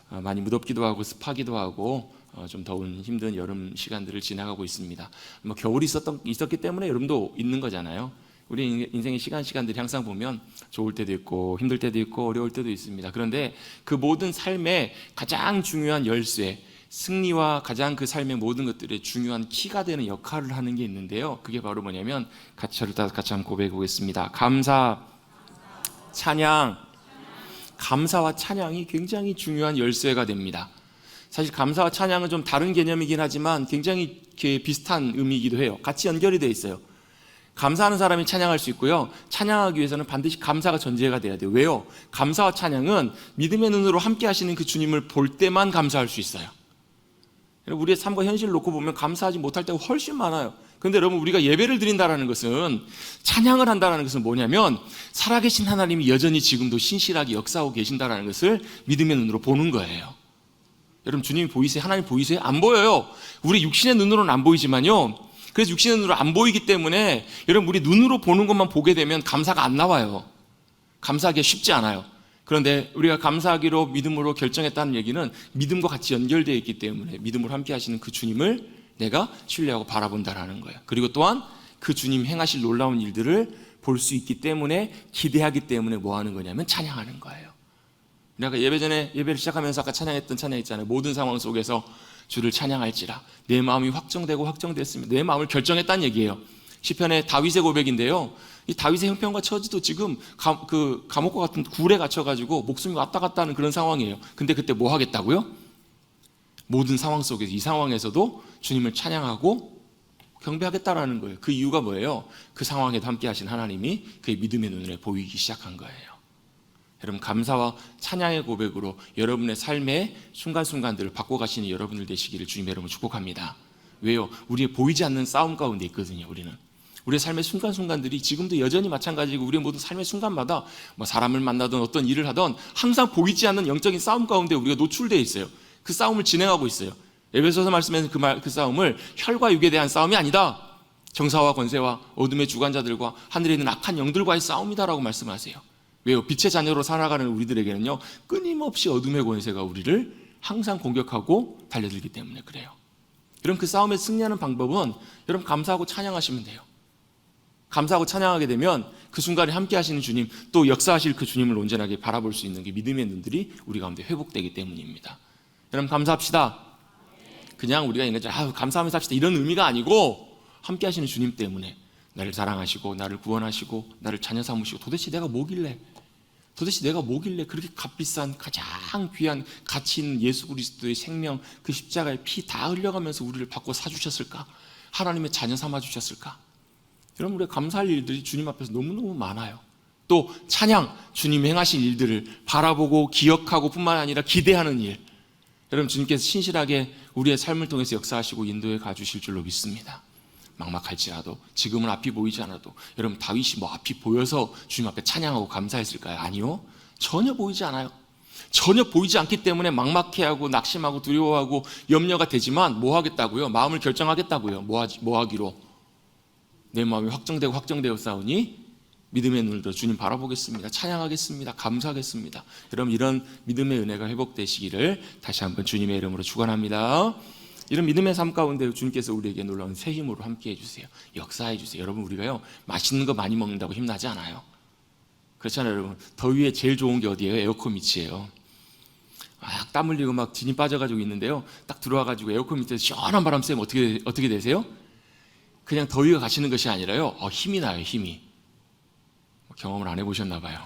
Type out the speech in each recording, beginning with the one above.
많이 무덥기도 하고 습하기도 하고 좀 더운 힘든 여름 시간들을 지나가고 있습니다. 뭐 겨울이 있었기 때문에 여름도 있는 거잖아요. 우리 인생의 시간들이 항상 보면 좋을 때도 있고 힘들 때도 있고 어려울 때도 있습니다. 그런데 그 모든 삶의 가장 중요한 열쇠, 승리와 가장 그 삶의 모든 것들의 중요한 키가 되는 역할을 하는 게 있는데요. 그게 바로 뭐냐면 같이 한번 고백해 보겠습니다. 감사, 찬양. 감사와 찬양이 굉장히 중요한 열쇠가 됩니다. 사실 감사와 찬양은 좀 다른 개념이긴 하지만 굉장히 비슷한 의미이기도 해요. 같이 연결이 되어 있어요. 감사하는 사람이 찬양할 수 있고요. 찬양하기 위해서는 반드시 감사가 전제가 돼야 돼요. 왜요? 감사와 찬양은 믿음의 눈으로 함께 하시는 그 주님을 볼 때만 감사할 수 있어요. 우리의 삶과 현실을 놓고 보면 감사하지 못할 때가 훨씬 많아요. 그런데 여러분, 우리가 예배를 드린다는 것은, 찬양을 한다는 것은 뭐냐면 살아계신 하나님이 여전히 지금도 신실하게 역사하고 계신다는 것을 믿음의 눈으로 보는 거예요. 여러분, 주님이 보이세요? 하나님 보이세요? 안 보여요. 우리 육신의 눈으로는 안 보이지만요, 그래서 육신의 눈으로 안 보이기 때문에 여러분, 우리 눈으로 보는 것만 보게 되면 감사가 안 나와요. 감사하기가 쉽지 않아요. 그런데 우리가 감사하기로 믿음으로 결정했다는 얘기는 믿음과 같이 연결되어 있기 때문에 믿음으로 함께 하시는 그 주님을 내가 신뢰하고 바라본다라는 거예요. 그리고 또한 그 주님 행하실 놀라운 일들을 볼 수 있기 때문에, 기대하기 때문에 뭐 하는 거냐면 찬양하는 거예요. 내가 예배 전에 예배를 시작하면서 아까 찬양했던 찬양 있잖아요. 모든 상황 속에서 주를 찬양할지라 내 마음이 확정되고 확정됐으면, 내 마음을 결정했다는 얘기예요. 시편의 다윗의 고백인데요, 이 다윗의 형편과 처지도 지금 감옥과 같은 굴에 갇혀가지고 목숨이 왔다 갔다 하는 그런 상황이에요. 근데 그때 뭐 하겠다고요? 모든 상황 속에서, 이 상황에서도 주님을 찬양하고 경배하겠다라는 거예요. 그 이유가 뭐예요? 그 상황에도 함께 하신 하나님이 그의 믿음의 눈에 보이기 시작한 거예요. 여러분, 감사와 찬양의 고백으로 여러분의 삶의 순간순간들을 바꿔가시는 여러분들 되시기를 주님의 이름으로 축복합니다. 왜요? 우리의 보이지 않는 싸움 가운데 있거든요. 우리의 삶의 순간순간들이 지금도 여전히 마찬가지고, 우리의 모든 삶의 순간마다 뭐 사람을 만나든 어떤 일을 하든 항상 보이지 않는 영적인 싸움 가운데 우리가 노출되어 있어요. 그 싸움을 진행하고 있어요. 에베소서 말씀에서 그 싸움을 혈과 육에 대한 싸움이 아니다, 정사와 권세와 어둠의 주관자들과 하늘에 있는 악한 영들과의 싸움이다라고 말씀하세요. 왜요? 빛의 자녀로 살아가는 우리들에게는요, 끊임없이 어둠의 권세가 우리를 항상 공격하고 달려들기 때문에 그래요. 여러분, 그 싸움에 승리하는 방법은 여러분 감사하고 찬양하시면 돼요. 감사하고 찬양하게 되면 그 순간에 함께 하시는 주님, 또 역사하실 그 주님을 온전하게 바라볼 수 있는 게 믿음의 눈들이 우리 가운데 회복되기 때문입니다. 여러분, 감사합시다. 그냥 우리가 있는 감사하면서 합시다 이런 의미가 아니고, 함께 하시는 주님 때문에 나를 사랑하시고 나를 구원하시고 나를 자녀 삼으시고, 도대체 내가 뭐길래 그렇게 값비싼 가장 귀한 가치 있는 예수 그리스도의 생명, 그 십자가의 피 다 흘려가면서 우리를 바꿔 사주셨을까? 하나님의 자녀 삼아주셨을까? 여러분, 우리가 감사할 일들이 주님 앞에서 너무너무 많아요. 또 찬양, 주님이 행하신 일들을 바라보고 기억하고 뿐만 아니라 기대하는 일, 여러분, 주님께서 신실하게 우리의 삶을 통해서 역사하시고 인도해 가주실 줄로 믿습니다. 막막할지라도, 지금은 앞이 보이지 않아도, 여러분, 다윗이 뭐 앞이 보여서 주님 앞에 찬양하고 감사했을까요? 아니요, 전혀 보이지 않아요. 전혀 보이지 않기 때문에 막막해하고 낙심하고 두려워하고 염려가 되지만 뭐 하겠다고요? 마음을 결정하겠다고요. 뭐 하기로? 내 마음이 확정되고 싸우니 믿음의 눈을 들어 주님 바라보겠습니다. 찬양하겠습니다. 감사하겠습니다. 여러분, 이런 믿음의 은혜가 회복되시기를 다시 한번 주님의 이름으로 축원합니다. 이런 믿음의 삶 가운데 주님께서 우리에게 놀라운 새 힘으로 함께 해주세요. 역사해 주세요. 여러분, 우리가요, 맛있는 거 많이 먹는다고 힘나지 않아요. 그렇잖아요. 여러분, 더위에 제일 좋은 게 어디예요? 에어컨 밑이에요. 땀 흘리고 막 진이 빠져가지고 있는데요, 딱 들어와가지고 에어컨 밑에서 시원한 바람 쐬면 어떻게 되세요? 그냥 더위가 가시는 것이 아니라요, 힘이 나요. 힘이. 경험을 안 해보셨나 봐요.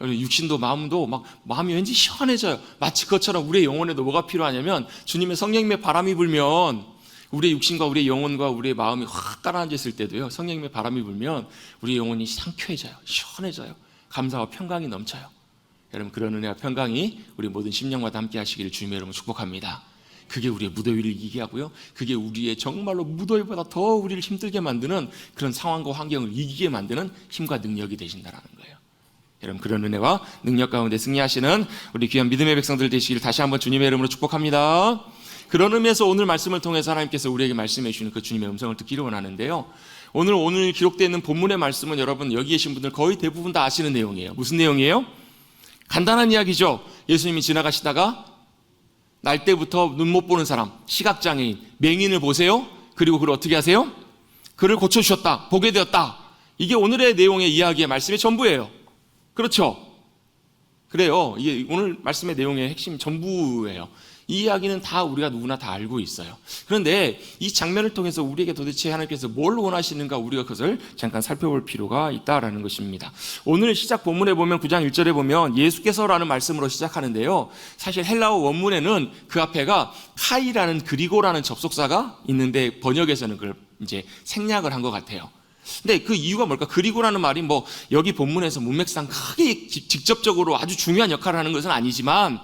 육신도 마음도 마음이 왠지 시원해져요. 마치 그것처럼 우리의 영혼에도 뭐가 필요하냐면, 주님의 성령님의 바람이 불면, 우리의 육신과 우리의 영혼과 우리의 마음이 확 가라앉아 있을 때도요, 성령님의 바람이 불면 우리의 영혼이 상쾌해져요. 시원해져요. 감사와 평강이 넘쳐요. 여러분, 그런 은혜와 평강이 우리 모든 심령마다 함께 하시기를 주님의 이름으로 축복합니다. 그게 우리의 무더위를 이기게 하고요, 그게 우리의 정말로 무더위보다 더 우리를 힘들게 만드는 그런 상황과 환경을 이기게 만드는 힘과 능력이 되신다는 거예요. 여러분, 그런 은혜와 능력 가운데 승리하시는 우리 귀한 믿음의 백성들 되시기를 다시 한번 주님의 이름으로 축복합니다. 그런 의미에서 오늘 말씀을 통해서 하나님께서 우리에게 말씀해 주시는 그 주님의 음성을 듣기를 원하는데요, 오늘 기록되어 있는 본문의 말씀은 여러분, 여기 계신 분들 거의 대부분 다 아시는 내용이에요. 무슨 내용이에요? 간단한 이야기죠. 예수님이 지나가시다가 날 때부터 눈 못 보는 사람, 시각장애인, 맹인을 보세요. 그리고 그를 어떻게 하세요? 그를 고쳐주셨다, 보게 되었다. 이게 오늘의 내용의 이야기의 말씀의 전부예요. 그렇죠? 그래요. 이게 오늘 말씀의 내용의 핵심 전부예요. 이 이야기는 다 우리가 누구나 다 알고 있어요. 그런데 이 장면을 통해서 우리에게 도대체 하나님께서 뭘 원하시는가, 우리가 그것을 잠깐 살펴볼 필요가 있다라는 것입니다. 오늘 시작 본문에 보면 9장 1절에 보면 예수께서라는 말씀으로 시작하는데요. 사실 헬라어 원문에는 그 앞에가 카이라는 그리고라는 접속사가 있는데 번역에서는 그걸 이제 생략을 한 것 같아요. 근데 그 이유가 뭘까? 그리고라는 말이 뭐 여기 본문에서 문맥상 크게 직접적으로 아주 중요한 역할을 하는 것은 아니지만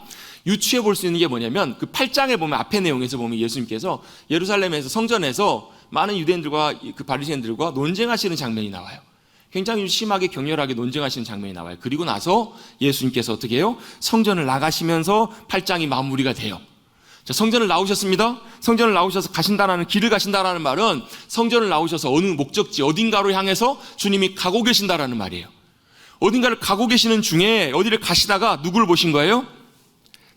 유추해 볼 수 있는 게 뭐냐면 그 8장에 보면 앞에 내용에서 보면 예수님께서 예루살렘에서 성전에서 많은 유대인들과 그 바리새인들과 논쟁하시는 장면이 나와요. 굉장히 심하게 격렬하게 논쟁하시는 장면이 나와요. 그리고 나서 예수님께서 어떻게 해요? 성전을 나가시면서 8장이 마무리가 돼요. 자, 성전을 나오셨습니다. 성전을 나오셔서 가신다라는, 길을 가신다라는 말은 성전을 나오셔서 어느 목적지 어딘가로 향해서 주님이 가고 계신다라는 말이에요. 어딘가를 가고 계시는 중에 어디를 가시다가 누구를 보신 거예요?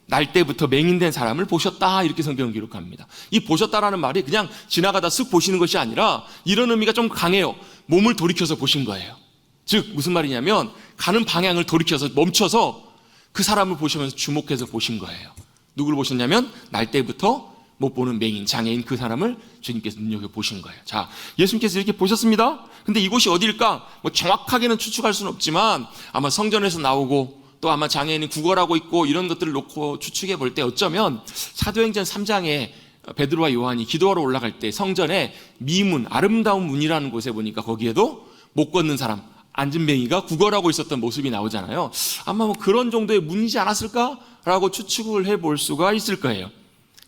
날 때부터 맹인된 사람을 보셨다, 이렇게 성경은 기록합니다. 이 보셨다라는 말이 그냥 지나가다 쓱 보시는 것이 아니라 이런 의미가 좀 강해요. 몸을 돌이켜서 보신 거예요. 즉 무슨 말이냐면 가는 방향을 돌이켜서 멈춰서 그 사람을 보시면서 주목해서 보신 거예요. 누구를 보셨냐면 날 때부터 못 보는 맹인, 장애인 그 사람을 주님께서 눈여겨보신 거예요. 자, 예수님께서 이렇게 보셨습니다. 근데 이곳이 어디일까? 뭐 정확하게는 추측할 수는 없지만 아마 성전에서 나오고 또 아마 장애인이 구걸하고 있고 이런 것들을 놓고 추측해 볼 때 어쩌면 사도행전 3장에 베드로와 요한이 기도하러 올라갈 때 성전에 미문, 아름다운 문이라는 곳에 보니까 거기에도 못 걷는 사람, 앉은 맹이가 구걸하고 있었던 모습이 나오잖아요. 아마 뭐 그런 정도의 문이지 않았을까라고 추측을 해볼 수가 있을 거예요.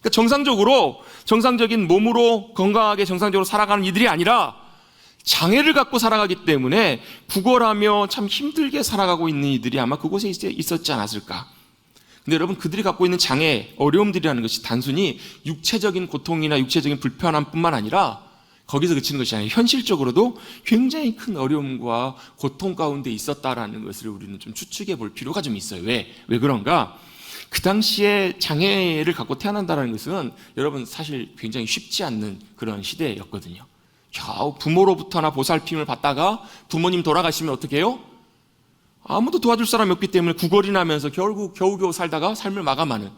그러니까 정상적인 몸으로 건강하게 정상적으로 살아가는 이들이 아니라 장애를 갖고 살아가기 때문에 구걸하며 참 힘들게 살아가고 있는 이들이 아마 그곳에 있었지 않았을까. 근데 여러분, 그들이 갖고 있는 장애, 어려움들이라는 것이 단순히 육체적인 고통이나 육체적인 불편함뿐만 아니라 거기서 그치는 것이 아니라 현실적으로도 굉장히 큰 어려움과 고통 가운데 있었다라는 것을 우리는 좀 추측해 볼 필요가 좀 있어요. 왜 그런가? 그 당시에 장애를 갖고 태어난다는 것은 여러분 사실 굉장히 쉽지 않는 그런 시대였거든요. 겨우 부모로부터나 보살핌을 받다가 부모님 돌아가시면 어떻게 해요? 아무도 도와줄 사람이 없기 때문에 구걸이나 하면서 결국 겨우겨우 살다가 삶을 마감하는,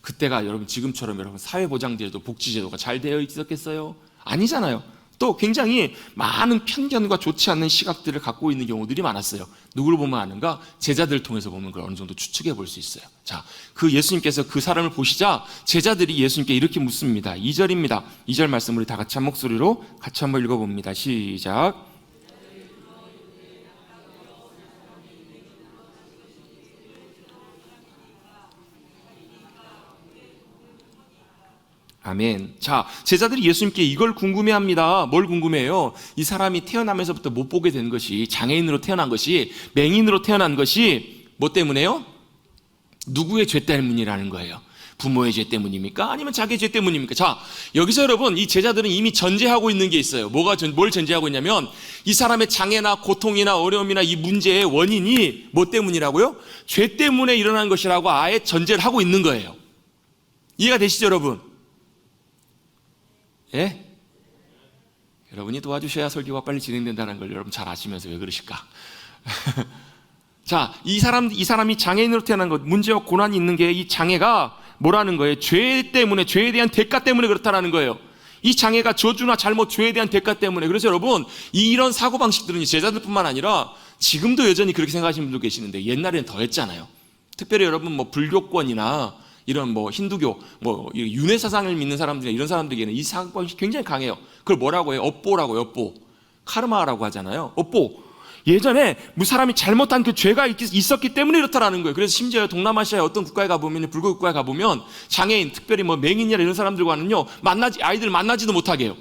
그때가 여러분 지금처럼 여러분 사회보장제도, 복지제도가 잘 되어 있었겠어요? 아니잖아요. 또 굉장히 많은 편견과 좋지 않는 시각들을 갖고 있는 경우들이 많았어요. 누구를 보면 아는가? 제자들을 통해서 보면 그걸 어느 정도 추측해 볼 수 있어요. 자, 그 예수님께서 그 사람을 보시자 제자들이 예수님께 이렇게 묻습니다. 2절입니다. 2절 말씀 우리 다 같이 한 목소리로 같이 한번 읽어봅니다. 시작. 아멘. 자, 제자들이 예수님께 이걸 궁금해합니다. 뭘 궁금해해요? 이 사람이 태어나면서부터 못 보게 된 것이, 장애인으로 태어난 것이, 맹인으로 태어난 것이 뭐 때문에요? 누구의 죄 때문이라는 거예요. 부모의 죄 때문입니까? 아니면 자기의 죄 때문입니까? 자, 여기서 여러분, 이 제자들은 이미 전제하고 있는 게 있어요. 뭘 전제하고 있냐면 이 사람의 장애나 고통이나 어려움이나 이 문제의 원인이 뭐 때문이라고요? 죄 때문에 일어난 것이라고 아예 전제를 하고 있는 거예요. 이해가 되시죠, 여러분? 예? 여러분이 도와주셔야 설교가 빨리 진행된다는 걸 여러분 잘 아시면서 왜 그러실까? 자, 이 사람이 장애인으로 태어난 것, 문제와 고난이 있는 게 이 장애가 뭐라는 거예요? 죄 때문에, 죄에 대한 대가 때문에 그렇다라는 거예요. 이 장애가 저주나 잘못, 죄에 대한 대가 때문에. 그래서 여러분, 이런 사고방식들은 제자들뿐만 아니라 지금도 여전히 그렇게 생각하시는 분도 계시는데 옛날에는 더 했잖아요. 특별히 여러분 뭐 불교권이나 이런 뭐 힌두교, 뭐 윤회 사상을 믿는 사람들이나 이런 사람들에게는 이 사고방식이 굉장히 강해요. 그걸 뭐라고 해요? 업보라고, 업보. 카르마라고 하잖아요. 업보. 예전에 사람이 잘못한 그 죄가 있었기 때문에 이렇다라는 거예요. 그래서 심지어 동남아시아의 어떤 국가에 가보면, 불교 국가에 가보면 장애인, 특별히 뭐 맹인이나 이런 사람들과는요, 아이들 만나지도 못하게 해요.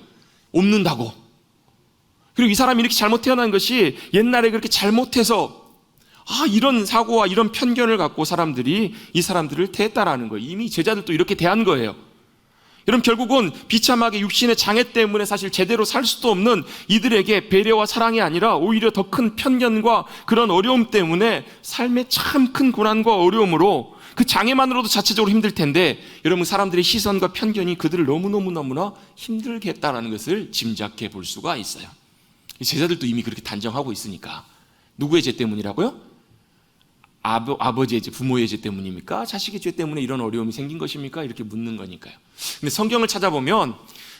옮는다고. 그리고 이 사람이 이렇게 잘못 태어난 것이 옛날에 그렇게 잘못해서 이런 사고와 이런 편견을 갖고 이 사람들을 대했다라는 거예요. 이미 제자들도 이렇게 대한 거예요. 여러분, 결국은 비참하게 육신의 장애 때문에 사실 제대로 살 수도 없는 이들에게 배려와 사랑이 아니라 오히려 더 큰 편견과 그런 어려움 때문에 삶에 참 큰 고난과 어려움으로 그 장애만으로도 자체적으로 힘들 텐데 여러분 사람들의 시선과 편견이 그들을 너무너무너무나 힘들게 했다는 것을 짐작해 볼 수가 있어요. 제자들도 이미 그렇게 단정하고 있으니까. 누구의 죄 때문이라고요? 아버지의 죄, 부모의 죄 때문입니까? 자식의 죄 때문에 이런 어려움이 생긴 것입니까? 이렇게 묻는 거니까요. 근데 성경을 찾아보면,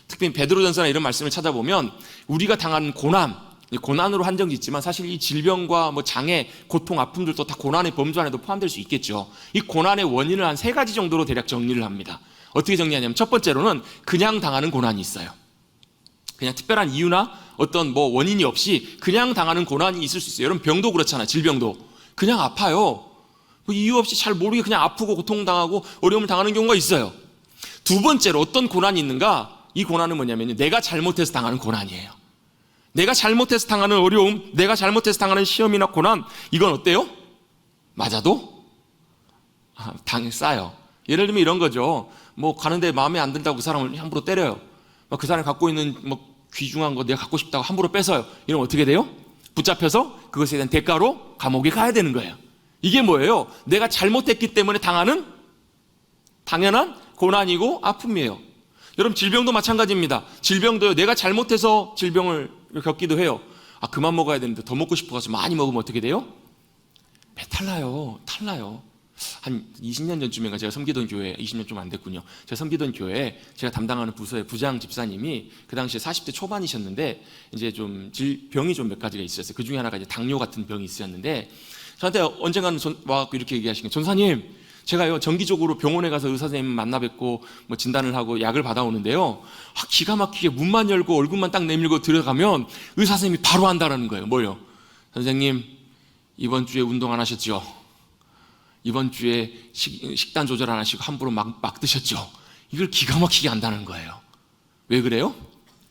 특히 베드로전서나 이런 말씀을 찾아보면 우리가 당하는 고난으로 한정짓지만 사실 이 질병과 뭐 장애, 고통, 아픔들도 다 고난의 범주 안에도 포함될 수 있겠죠. 이 고난의 원인을 한 3가지 정도로 대략 정리를 합니다. 어떻게 정리하냐면 첫 번째로는 그냥 당하는 고난이 있어요. 그냥 특별한 이유나 어떤 뭐 원인이 없이 그냥 당하는 고난이 있을 수 있어요. 여러분 병도 그렇잖아요. 질병도 그냥 아파요. 뭐 이유 없이 잘 모르게 그냥 아프고 고통당하고 어려움을 당하는 경우가 있어요. 두 번째로 어떤 고난이 있는가? 이 고난은 뭐냐면요, 내가 잘못해서 당하는 고난이에요. 내가 잘못해서 당하는 어려움, 내가 잘못해서 당하는 시험이나 고난, 이건 어때요? 맞아도 싸요. 예를 들면 이런 거죠. 뭐 가는데 마음에 안 든다고 그 사람을 함부로 때려요. 그 사람이 갖고 있는 뭐 귀중한 거 내가 갖고 싶다고 함부로 뺏어요. 이러면 어떻게 돼요? 붙잡혀서 그것에 대한 대가로 감옥에 가야 되는 거예요. 이게 뭐예요? 내가 잘못했기 때문에 당하는 당연한 고난이고 아픔이에요. 여러분 질병도 마찬가지입니다. 질병도요, 내가 잘못해서 질병을 겪기도 해요. 그만 먹어야 되는데 더 먹고 싶어서 많이 먹으면 어떻게 돼요? 배탈 나요. 한 20년 전쯤인가 제가 섬기던 교회, 20년 좀 안 됐군요. 제가 섬기던 교회에 제가 담당하는 부서의 부장 집사님이 그 당시에 40대 초반이셨는데 이제 좀 병이 좀 몇 가지가 있었어요. 그 중에 하나가 이제 당뇨 같은 병이 있었는데 저한테 언젠가는 와갖고 이렇게 얘기하시는 거예요. 전사님, 제가요 정기적으로 병원에 가서 의사 선생님 만나 뵙고 뭐 진단을 하고 약을 받아오는데요, 기가 막히게 문만 열고 얼굴만 딱 내밀고 들어가면 의사 선생님이 바로 한다라는 거예요. 뭐요? 선생님, 이번 주에 운동 안 하셨죠? 이번 주에 식단 조절 안 하시고 함부로 막 드셨죠? 이걸 기가 막히게 한다는 거예요. 왜 그래요?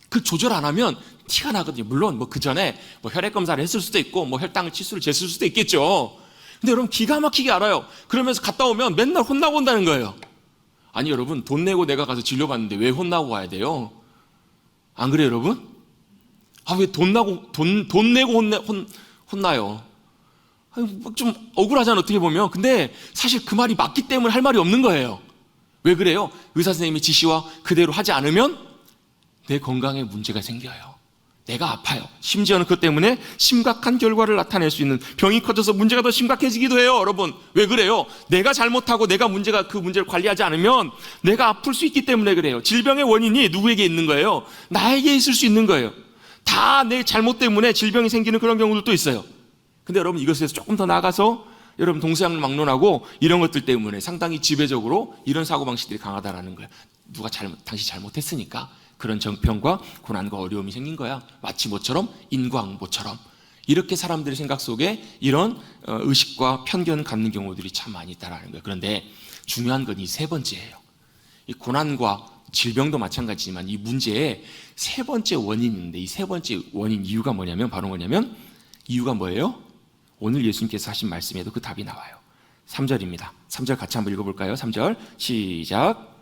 그 조절 안 하면 티가 나거든요. 물론 뭐 그 전에 뭐 혈액 검사를 했을 수도 있고 뭐 혈당 치수를 쟀을 수도 있겠죠. 근데 여러분 기가 막히게 알아요. 그러면서 갔다 오면 맨날 혼나고 온다는 거예요. 아니 여러분, 돈 내고 내가 가서 진료받는데 왜 혼나고 와야 돼요? 안 그래요 여러분? 왜 돈 내고 혼나요? 좀 억울하잖아요 어떻게 보면. 근데 사실 그 말이 맞기 때문에 할 말이 없는 거예요. 왜 그래요? 의사 선생님의 지시와 그대로 하지 않으면 내 건강에 문제가 생겨요. 내가 아파요. 심지어는 그것 때문에 심각한 결과를 나타낼 수 있는, 병이 커져서 문제가 더 심각해지기도 해요. 여러분 왜 그래요? 내가 잘못하고 내가 그 문제를 관리하지 않으면 내가 아플 수 있기 때문에 그래요. 질병의 원인이 누구에게 있는 거예요? 나에게 있을 수 있는 거예요. 다 내 잘못 때문에 질병이 생기는 그런 경우들도 있어요. 근데 여러분 이것에서 조금 더 나가서 여러분 동서양을 막론하고 이런 것들 때문에 상당히 지배적으로 이런 사고방식들이 강하다라는 거예요. 당시 잘못했으니까 그런 정평과 고난과 어려움이 생긴 거야. 마치 뭐처럼? 인과응보처럼. 이렇게 사람들의 생각 속에 이런 의식과 편견을 갖는 경우들이 참 많이 있다는 거예요. 그런데 중요한 건 이 3번째예요. 이 고난과 질병도 마찬가지지만 이 문제의 3번째 원인이 있는데, 이 3번째 원인 이유가 뭐냐면 바로 뭐냐면, 이유가 뭐예요? 오늘 예수님께서 하신 말씀에도 그 답이 나와요. 3절입니다. 3절 같이 한번 읽어볼까요? 3절 시작.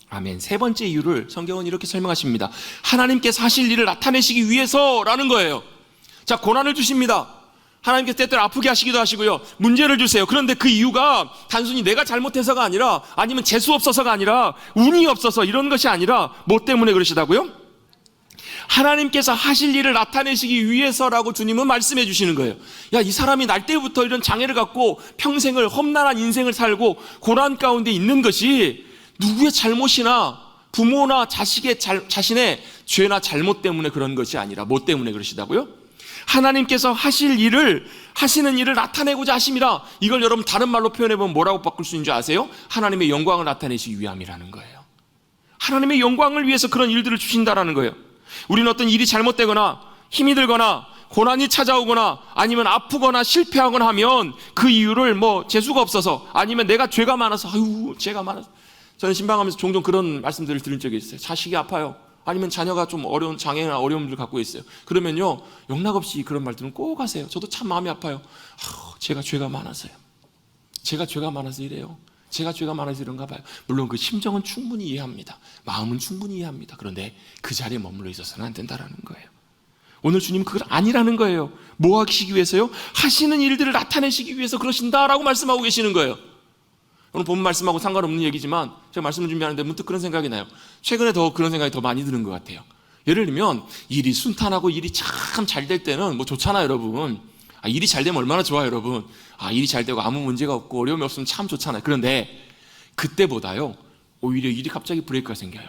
아멘. 3번째 이유를 성경은 이렇게 설명하십니다. 하나님께서 하실 일을 나타내시기 위해서라는 거예요. 자, 고난을 주십니다. 하나님께서 때때로 아프게 하시기도 하시고요, 문제를 주세요. 그런데 그 이유가 단순히 내가 잘못해서가 아니라, 아니면 재수 없어서가 아니라, 운이 없어서 이런 것이 아니라 뭐 때문에 그러시다고요? 하나님께서 하실 일을 나타내시기 위해서라고 주님은 말씀해 주시는 거예요. 이 사람이 날 때부터 이런 장애를 갖고 평생을 험난한 인생을 살고 고난 가운데 있는 것이 누구의 잘못이나 부모나 자신의 죄나 잘못 때문에 그런 것이 아니라 뭐 때문에 그러시다고요? 하나님께서 하시는 일을 나타내고자 하심이라. 이걸 여러분 다른 말로 표현해보면 뭐라고 바꿀 수 있는 줄 아세요? 하나님의 영광을 나타내시기 위함이라는 거예요. 하나님의 영광을 위해서 그런 일들을 주신다라는 거예요. 우리는 어떤 일이 잘못되거나 힘이 들거나 고난이 찾아오거나 아니면 아프거나 실패하거나 하면 그 이유를 뭐 재수가 없어서, 아니면 내가 죄가 많아서, 죄가 많아서. 저는 신방하면서 종종 그런 말씀들을 들은 적이 있어요. 자식이 아파요. 아니면 자녀가 좀 어려운 장애나 어려움들을 갖고 있어요. 그러면요, 영락없이 그런 말들은 꼭 하세요. 저도 참 마음이 아파요. 제가 죄가 많아서요. 제가 죄가 많아서 이래요. 제가 죄가 많아서 이런가 봐요. 물론 그 심정은 충분히 이해합니다. 마음은 충분히 이해합니다. 그런데 그 자리에 머물러 있어서는 안 된다라는 거예요. 오늘 주님은 그걸 아니라는 거예요. 뭐 하시기 위해서요? 하시는 일들을 나타내시기 위해서 그러신다라고 말씀하고 계시는 거예요. 오늘 본 말씀하고 상관없는 얘기지만 제가 말씀을 준비하는데 문득 그런 생각이 나요. 최근에 더 그런 생각이 더 많이 드는 것 같아요. 예를 들면 일이 순탄하고 일이 참 잘 될 때는 뭐 좋잖아요, 여러분. 일이 잘 되면 얼마나 좋아요, 여러분. 일이 잘 되고 아무 문제가 없고 어려움이 없으면 참 좋잖아요. 그런데 그때보다요, 오히려 일이 갑자기 브레이크가 생겨요.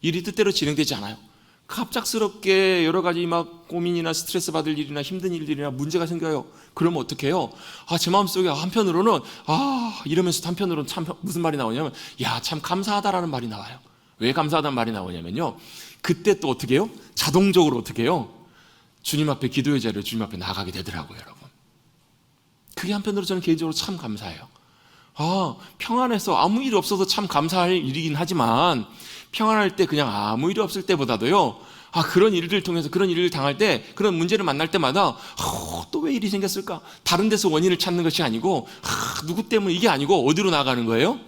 일이 뜻대로 진행되지 않아요. 갑작스럽게 여러 가지 막 고민이나 스트레스 받을 일이나 힘든 일들이나 문제가 생겨요. 그러면 어떻게 해요? 제 마음속에 한편으로는 이러면서 한편으로는 참 무슨 말이 나오냐면 참 감사하다라는 말이 나와요. 왜 감사하다는 말이 나오냐면요, 그때 또 어떻게 해요? 자동적으로 어떻게 해요? 주님 앞에 기도의 자리로 주님 앞에 나가게 되더라고요, 여러분. 그게 한편으로 저는 개인적으로 참 감사해요. 평안해서 아무 일 없어서 참 감사할 일이긴 하지만 평안할 때 그냥 아무 일이 없을 때보다도요, 그런 일을 통해서 그런 일을 당할 때, 그런 문제를 만날 때마다 또 왜 일이 생겼을까? 다른 데서 원인을 찾는 것이 아니고 누구 때문에 이게 아니고 어디로 나가는 거예요?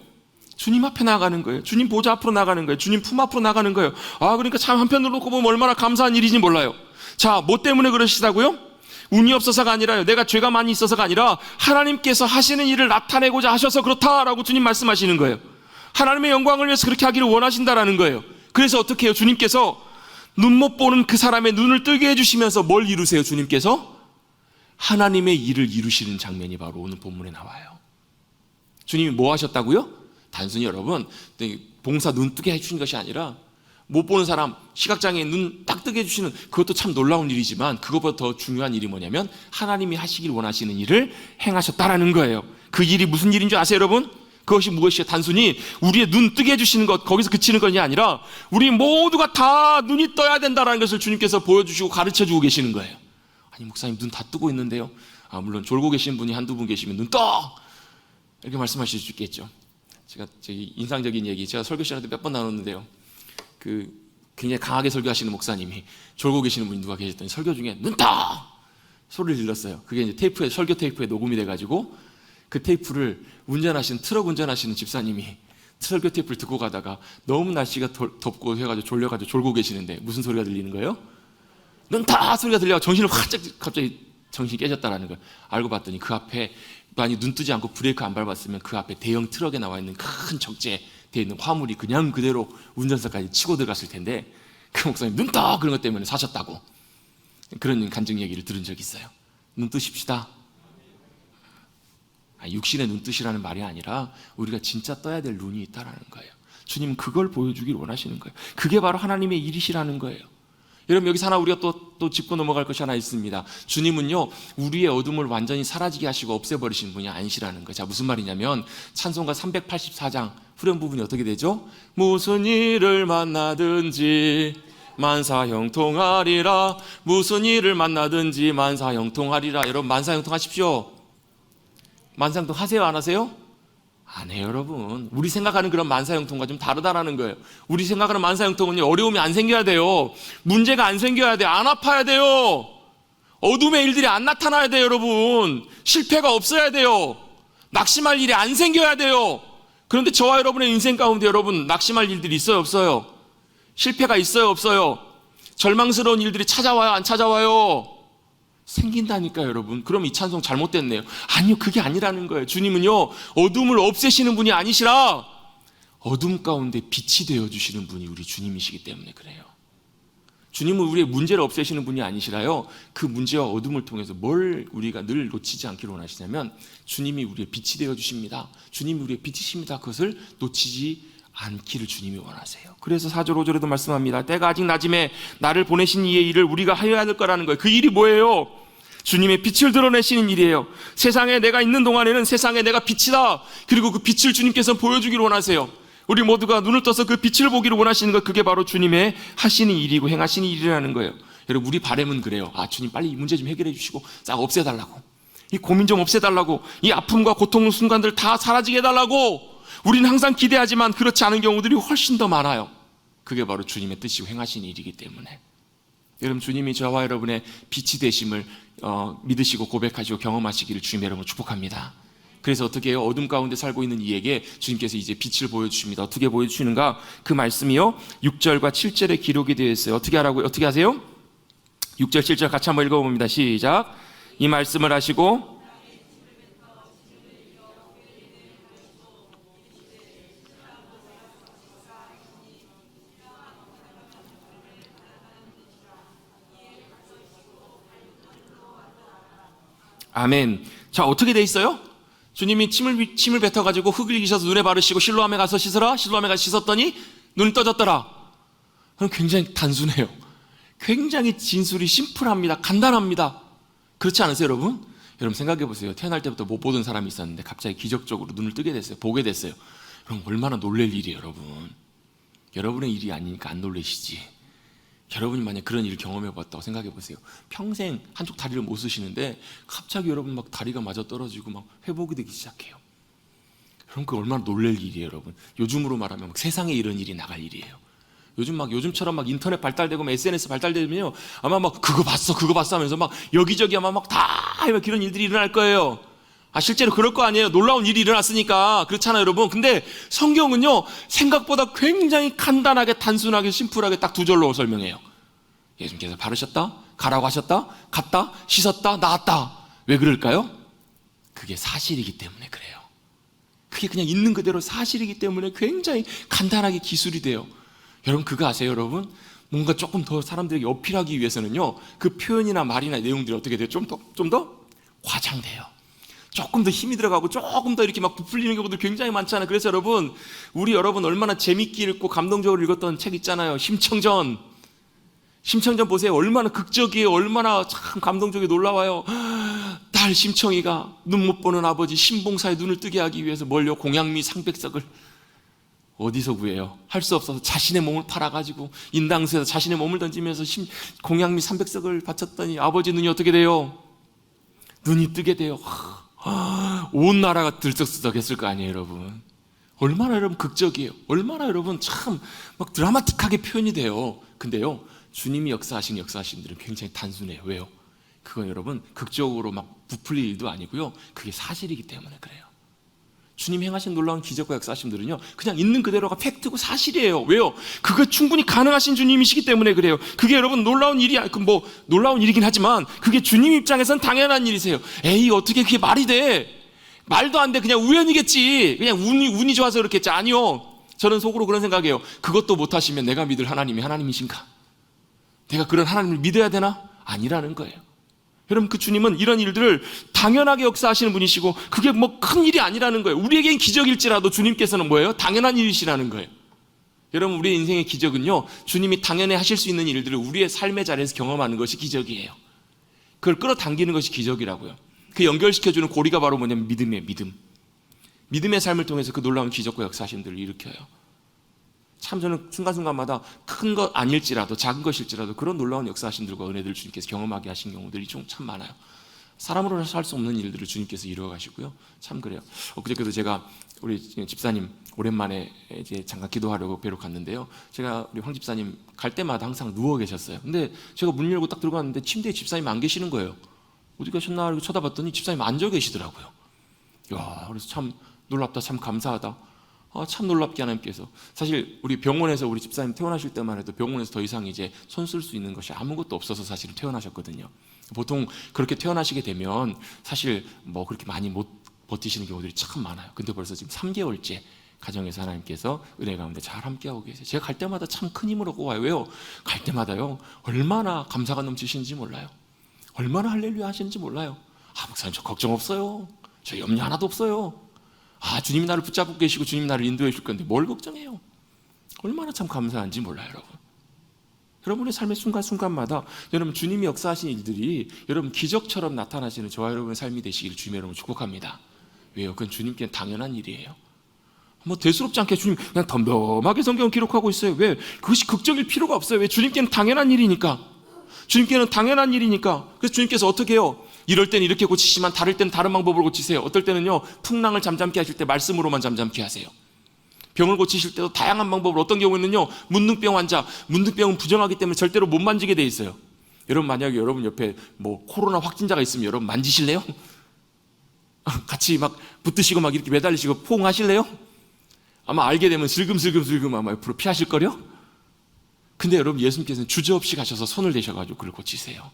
주님 앞에 나가는 거예요. 주님 보좌 앞으로 나가는 거예요. 주님 품 앞으로 나가는 거예요. 그러니까 참 한편으로 놓고 보면 얼마나 감사한 일인지 몰라요. 자, 뭐 때문에 그러시다고요? 운이 없어서가 아니라요, 내가 죄가 많이 있어서가 아니라 하나님께서 하시는 일을 나타내고자 하셔서 그렇다라고 주님 말씀하시는 거예요. 하나님의 영광을 위해서 그렇게 하기를 원하신다라는 거예요. 그래서 어떻게 해요? 주님께서 눈 못 보는 그 사람의 눈을 뜨게 해주시면서 뭘 이루세요? 주님께서 하나님의 일을 이루시는 장면이 바로 오늘 본문에 나와요. 주님이 뭐 하셨다고요? 단순히 여러분 봉사 눈 뜨게 해주신 것이 아니라 못 보는 사람, 시각장애인 눈 딱 뜨게 해주시는, 그것도 참 놀라운 일이지만 그것보다 더 중요한 일이 뭐냐면 하나님이 하시길 원하시는 일을 행하셨다라는 거예요. 그 일이 무슨 일인 줄 아세요, 여러분? 그것이 무엇이에요? 단순히 우리의 눈 뜨게 해주시는 것, 거기서 그치는 것이 아니라 우리 모두가 다 눈이 떠야 된다는 것을 주님께서 보여주시고 가르쳐주고 계시는 거예요. 목사님 눈 다 뜨고 있는데요. 물론 졸고 계신 분이 한두 분 계시면 눈 떠! 이렇게 말씀하실 수 있겠죠. 제가 인상적인 얘기, 제가 설교 시간에 몇 번 나눴는데요, 굉장히 강하게 설교하시는 목사님이 졸고 계시는 분이 누가 계셨더니 설교 중에 눈 떠! 소리를 질렀어요. 그게 이제 설교 테이프에 녹음이 돼가지고 그 테이프를 트럭 운전하시는 집사님이 설교 테이프를 듣고 가다가 너무 날씨가 덥고 해가지고 졸려가지고 졸고 계시는데 무슨 소리가 들리는 거예요? 눈 떠! 소리가 들려서 정신을 갑자기 정신이 깨졌다라는 거예요. 알고 봤더니 그 앞에 만약 눈 뜨지 않고 브레이크 안 밟았으면 그 앞에 대형 트럭에 나와 있는 큰 적재에 되어 있는 화물이 그냥 그대로 운전석까지 치고 들어갔을 텐데 그 목사님 눈 떠! 그런 것 때문에 사셨다고, 그런 간증 얘기를 들은 적이 있어요. 눈 뜨십시다. 육신의 눈 뜨시라는 말이 아니라 우리가 진짜 떠야 될 눈이 있다라는 거예요. 주님은 그걸 보여주길 원하시는 거예요. 그게 바로 하나님의 일이시라는 거예요. 여러분, 여기서 하나 우리가 또 짚고 넘어갈 것이 하나 있습니다. 주님은요, 우리의 어둠을 완전히 사라지게 하시고 없애버리시는 분이 아니시라는 거예요. 자, 무슨 말이냐면 찬송가 384장 후렴 부분이 어떻게 되죠? 무슨 일을 만나든지 만사형통하리라. 무슨 일을 만나든지 만사형통하리라. 여러분, 만사형통하십시오. 만사형통 하세요, 안 하세요? 안 해요, 여러분. 우리 생각하는 그런 만사형통과 좀 다르다라는 거예요. 우리 생각하는 만사형통은요, 어려움이 안 생겨야 돼요. 문제가 안 생겨야 돼요. 안 아파야 돼요. 어둠의 일들이 안 나타나야 돼요, 여러분. 실패가 없어야 돼요. 낙심할 일이 안 생겨야 돼요. 그런데 저와 여러분의 인생 가운데 여러분, 낙심할 일들이 있어요, 없어요? 실패가 있어요, 없어요? 절망스러운 일들이 찾아와요, 안 찾아와요? 생긴다니까요, 여러분. 그럼 이 찬송 잘못됐네요. 아니요, 그게 아니라는 거예요. 주님은요, 어둠을 없애시는 분이 아니시라 어둠 가운데 빛이 되어주시는 분이 우리 주님이시기 때문에 그래요. 주님은 우리의 문제를 없애시는 분이 아니시라요, 그 문제와 어둠을 통해서 뭘 우리가 늘 놓치지 않기를 원하시냐면 주님이 우리의 빛이 되어주십니다. 주님이 우리의 빛이십니다. 그것을 놓치지 않기를 주님이 원하세요. 그래서 4절 5절에도 말씀합니다. 때가 아직 낮음에 나를 보내신 이의 일을 우리가 하여야 할 거라는 거예요. 그 일이 뭐예요? 주님의 빛을 드러내시는 일이에요. 세상에 내가 있는 동안에는 세상에 내가 빛이다. 그리고 그 빛을 주님께서 보여주기를 원하세요. 우리 모두가 눈을 떠서 그 빛을 보기를 원하시는 것, 그게 바로 주님의 하시는 일이고 행하시는 일이라는 거예요. 여러분, 우리 바람은 그래요. 주님 빨리 이 문제 좀 해결해 주시고 싹 없애달라고, 이 고민 좀 없애달라고, 이 아픔과 고통 순간들 다 사라지게 해달라고 우리는 항상 기대하지만 그렇지 않은 경우들이 훨씬 더 많아요. 그게 바로 주님의 뜻이고 행하시는 일이기 때문에 여러분, 주님이 저와 여러분의 빛이 되심을 믿으시고 고백하시고 경험하시기를 주님 여러분 축복합니다. 그래서 어떻게 해요? 어둠 가운데 살고 있는 이에게 주님께서 이제 빛을 보여주십니다. 어떻게 보여주시는가? 그 말씀이요 6절과 7절에 기록이 되어 있어요. 어떻게 하라고요? 어떻게 하세요? 6절 7절 같이 한번 읽어봅니다. 시작. 이 말씀을 하시고 아멘. 자, 어떻게 돼 있어요? 주님이 침을 뱉어가지고 흙을 이기셔서 눈에 바르시고 실로암에 가서 씻으라. 실로암에 가서 씻었더니 눈이 떠졌더라. 그럼 굉장히 단순해요. 굉장히 진술이 심플합니다. 간단합니다. 그렇지 않으세요, 여러분? 여러분 생각해 보세요. 태어날 때부터 못 보던 사람이 있었는데 갑자기 기적적으로 눈을 뜨게 됐어요. 보게 됐어요. 그럼 얼마나 놀랄 일이에요, 여러분. 여러분의 일이 아니니까 안 놀라시지. 여러분이 만약 그런 일을 경험해 봤다고 생각해 보세요. 평생 한쪽 다리를 못 쓰시는데 갑자기 여러분 막 다리가 맞아 떨어지고 막 회복이 되기 시작해요. 여러분 그 얼마나 놀랄 일이에요, 여러분. 요즘으로 말하면 막 세상에 이런 일이 나갈 일이에요. 요즘처럼 막 인터넷 발달되고 막 SNS 발달되면요 아마 막 그거 봤어 하면서 막 여기저기 아마 막 다 이런 일들이 일어날 거예요. 실제로 그럴 거 아니에요. 놀라운 일이 일어났으니까. 그렇잖아요, 여러분. 근데 성경은요 생각보다 굉장히 간단하게 단순하게 심플하게 딱 두 절로 설명해요. 예수님께서 바르셨다, 가라고 하셨다, 갔다, 씻었다, 나았다. 왜 그럴까요? 그게 사실이기 때문에 그래요. 그게 그냥 있는 그대로 사실이기 때문에 굉장히 간단하게 기술이 돼요. 여러분 그거 아세요, 여러분? 뭔가 조금 더 사람들에게 어필하기 위해서는요 그 표현이나 말이나 내용들이 어떻게 돼요? 좀 더 과장돼요. 조금 더 힘이 들어가고 조금 더 이렇게 막 부풀리는 경우도 굉장히 많잖아요. 그래서 여러분 얼마나 재밌게 읽고 감동적으로 읽었던 책 있잖아요. 심청전 보세요. 얼마나 극적이에요. 얼마나 참 감동적이고 놀라워요. 딸 심청이가 눈 못 보는 아버지 신봉사의 눈을 뜨게 하기 위해서 뭘요? 공양미 상백석을 어디서 구해요? 할 수 없어서 자신의 몸을 팔아가지고 인당수에서 자신의 몸을 던지면서 공양미 300석을 바쳤더니 아버지 눈이 어떻게 돼요? 눈이 뜨게 돼요. 온 나라가 들썩들썩했을 거 아니에요, 여러분. 얼마나 여러분 극적이에요. 얼마나 여러분 참 막 드라마틱하게 표현이 돼요. 근데요, 주님이 역사하신 일들은 굉장히 단순해요. 왜요? 그건 여러분 극적으로 막 부풀릴 일도 아니고요. 그게 사실이기 때문에 그래요. 주님 행하신 놀라운 기적과 역사하심들은요 그냥 있는 그대로가 팩트고 사실이에요. 왜요? 그거 충분히 가능하신 주님이시기 때문에 그래요. 그게 여러분 놀라운 일이 놀라운 일이긴 하지만 그게 주님 입장에선 당연한 일이세요. 에이 어떻게 그게 말이 돼? 말도 안 돼. 그냥 우연이겠지. 그냥 운이 좋아서 그렇겠지. 아니요. 저는 속으로 그런 생각이에요. 그것도 못하시면 내가 믿을 하나님이 하나님이신가? 내가 그런 하나님을 믿어야 되나? 아니라는 거예요. 여러분 그 주님은 이런 일들을 당연하게 역사하시는 분이시고 그게 뭐 큰 일이 아니라는 거예요. 우리에겐 기적일지라도 주님께서는 뭐예요? 당연한 일이시라는 거예요. 여러분 우리의 인생의 기적은요 주님이 당연히 하실 수 있는 일들을 우리의 삶의 자리에서 경험하는 것이 기적이에요. 그걸 끌어당기는 것이 기적이라고요. 그 연결시켜주는 고리가 바로 뭐냐면 믿음이에요. 믿음의 삶을 통해서 그 놀라운 기적과 역사하심들을 일으켜요. 참 저는 순간순간마다 큰 것 아닐지라도 작은 것일지라도 그런 놀라운 역사하심들과 은혜들을 주님께서 경험하게 하신 경우들이 좀 참 많아요. 사람으로서 할 수 없는 일들을 주님께서 이루어 가시고요. 참 그래요. 그저께도 제가 우리 집사님 오랜만에 이제 잠깐 기도하려고 뵈러 갔는데요. 제가 우리 황 집사님 갈 때마다 항상 누워 계셨어요. 근데 제가 문 열고 딱 들어갔는데 침대에 집사님 안 계시는 거예요. 어디 가셨나 이렇게 쳐다봤더니 집사님 앉아 계시더라고요. 야, 그래서 참 놀랍다, 참 감사하다. 참 놀랍게 하나님께서 사실 우리 병원에서 우리 집사님 태어나실 때만 해도 병원에서 더 이상 이제 손 쓸 수 있는 것이 아무것도 없어서 사실은 태어나셨거든요. 보통 그렇게 태어나시게 되면 사실 뭐 그렇게 많이 못 버티시는 경우들이 참 많아요. 근데 벌써 지금 3개월째 가정에서 하나님께서 은혜 가운데 잘 함께하고 계세요. 제가 갈 때마다 참 큰 힘을 얻고 와요. 왜요? 갈 때마다요 얼마나 감사가 넘치시는지 몰라요. 얼마나 할렐루야 하시는지 몰라요. 목사님 저 걱정 없어요. 저 염려 하나도 없어요. 주님이 나를 붙잡고 계시고 주님이 나를 인도해 줄 건데 뭘 걱정해요? 얼마나 참 감사한지 몰라요, 여러분. 여러분의 삶의 순간순간마다 여러분 주님이 역사하신 일들이 여러분 기적처럼 나타나시는 저와 여러분의 삶이 되시기를 주님 여러분 축복합니다. 왜요? 그건 주님께는 당연한 일이에요. 뭐 대수롭지 않게 주님 그냥 덤덤하게 성경을 기록하고 있어요. 왜? 그것이 극적일 필요가 없어요. 왜? 주님께는 당연한 일이니까. 주님께는 당연한 일이니까. 그래서 주님께서 어떻게 해요? 이럴 때는 이렇게 고치시지만 다를 때는 다른 방법으로 고치세요. 어떨 때는요 풍랑을 잠잠케 하실 때 말씀으로만 잠잠케 하세요. 병을 고치실 때도 다양한 방법으로, 어떤 경우에는요 문둥병 환자, 문둥병은 부정하기 때문에 절대로 못 만지게 돼 있어요. 여러분 만약에 여러분 옆에 뭐 코로나 확진자가 있으면 여러분 만지실래요? 같이 막 붙드시고 막 이렇게 매달리시고 포옹하실래요? 아마 알게 되면 슬금슬금 아마 옆으로 피하실걸요? 근데 여러분, 예수님께서는 주저없이 가셔서 손을 대셔가지고 그걸 고치세요.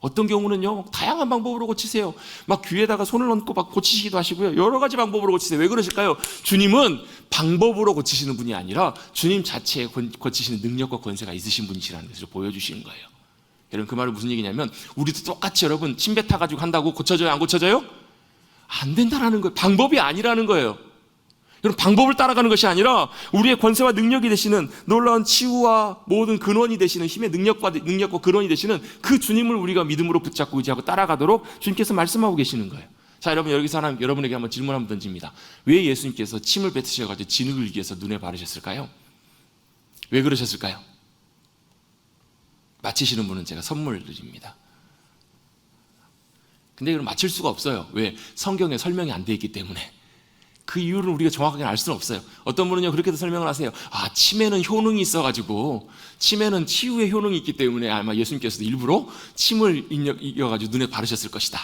어떤 경우는요, 다양한 방법으로 고치세요. 막 귀에다가 손을 얹고 막 고치시기도 하시고요. 여러 가지 방법으로 고치세요. 왜 그러실까요? 주님은 방법으로 고치시는 분이 아니라 주님 자체에 고치시는 능력과 권세가 있으신 분이시라는 것을 보여주시는 거예요. 여러분, 그 말은 무슨 얘기냐면, 우리도 똑같이 여러분 침 뱉어가지고 한다고 고쳐져요? 안 고쳐져요? 안 된다라는 거예요. 방법이 아니라는 거예요. 여러분, 방법을 따라가는 것이 아니라 우리의 권세와 능력이 되시는, 놀라운 치유와 모든 근원이 되시는, 힘의 능력과 근원이 되시는 그 주님을 우리가 믿음으로 붙잡고 의지하고 따라가도록 주님께서 말씀하고 계시는 거예요. 자, 여러분, 여기서 여러분에게 한번 질문 한번 던집니다. 왜 예수님께서 침을 뱉으셔가지고 진흙을 위해서 눈에 바르셨을까요? 왜 그러셨을까요? 맞히시는 분은 제가 선물 드립니다. 근데 이걸 맞힐 수가 없어요. 왜? 성경에 설명이 안 되어 있기 때문에. 그 이유를 우리가 정확하게 알 수는 없어요. 어떤 분은요, 그렇게도 설명을 하세요. 침에는 효능이 있어가지고, 침에는 치유의 효능이 있기 때문에 아마 예수님께서도 일부러 침을 이어가지고 눈에 바르셨을 것이다.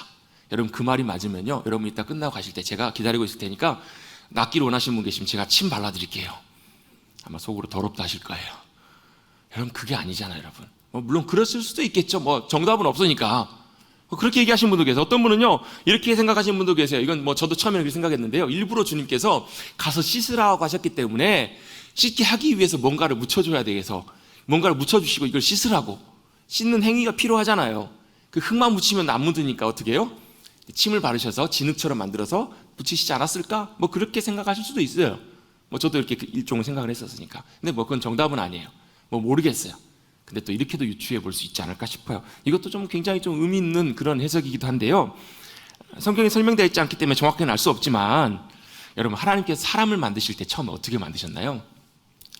여러분, 그 말이 맞으면요, 여러분 이따 끝나고 가실 때 제가 기다리고 있을 테니까 낫기를 원하시는 분 계시면 제가 침 발라드릴게요. 아마 속으로 더럽다 하실 거예요. 여러분, 그게 아니잖아요, 여러분. 물론 그랬을 수도 있겠죠. 정답은 없으니까. 그렇게 얘기하시는 분도 계세요. 어떤 분은요, 이렇게 생각하시는 분도 계세요. 이건 저도 처음에 그렇게 생각했는데요. 일부러 주님께서 가서 씻으라고 하셨기 때문에 씻게 하기 위해서 뭔가를 묻혀줘야 돼서 뭔가를 묻혀주시고 이걸 씻으라고. 씻는 행위가 필요하잖아요. 그 흙만 묻히면 안 묻으니까 어떻게 해요? 침을 바르셔서 진흙처럼 만들어서 붙이시지 않았을까? 그렇게 생각하실 수도 있어요. 저도 이렇게 일종의 생각을 했었으니까. 근데 그건 정답은 아니에요. 모르겠어요. 근데 또 이렇게도 유추해 볼 수 있지 않을까 싶어요. 이것도 좀 굉장히 좀 의미 있는 그런 해석이기도 한데요. 성경에 설명되어 있지 않기 때문에 정확히는 알 수 없지만, 여러분, 하나님께서 사람을 만드실 때 처음에 어떻게 만드셨나요?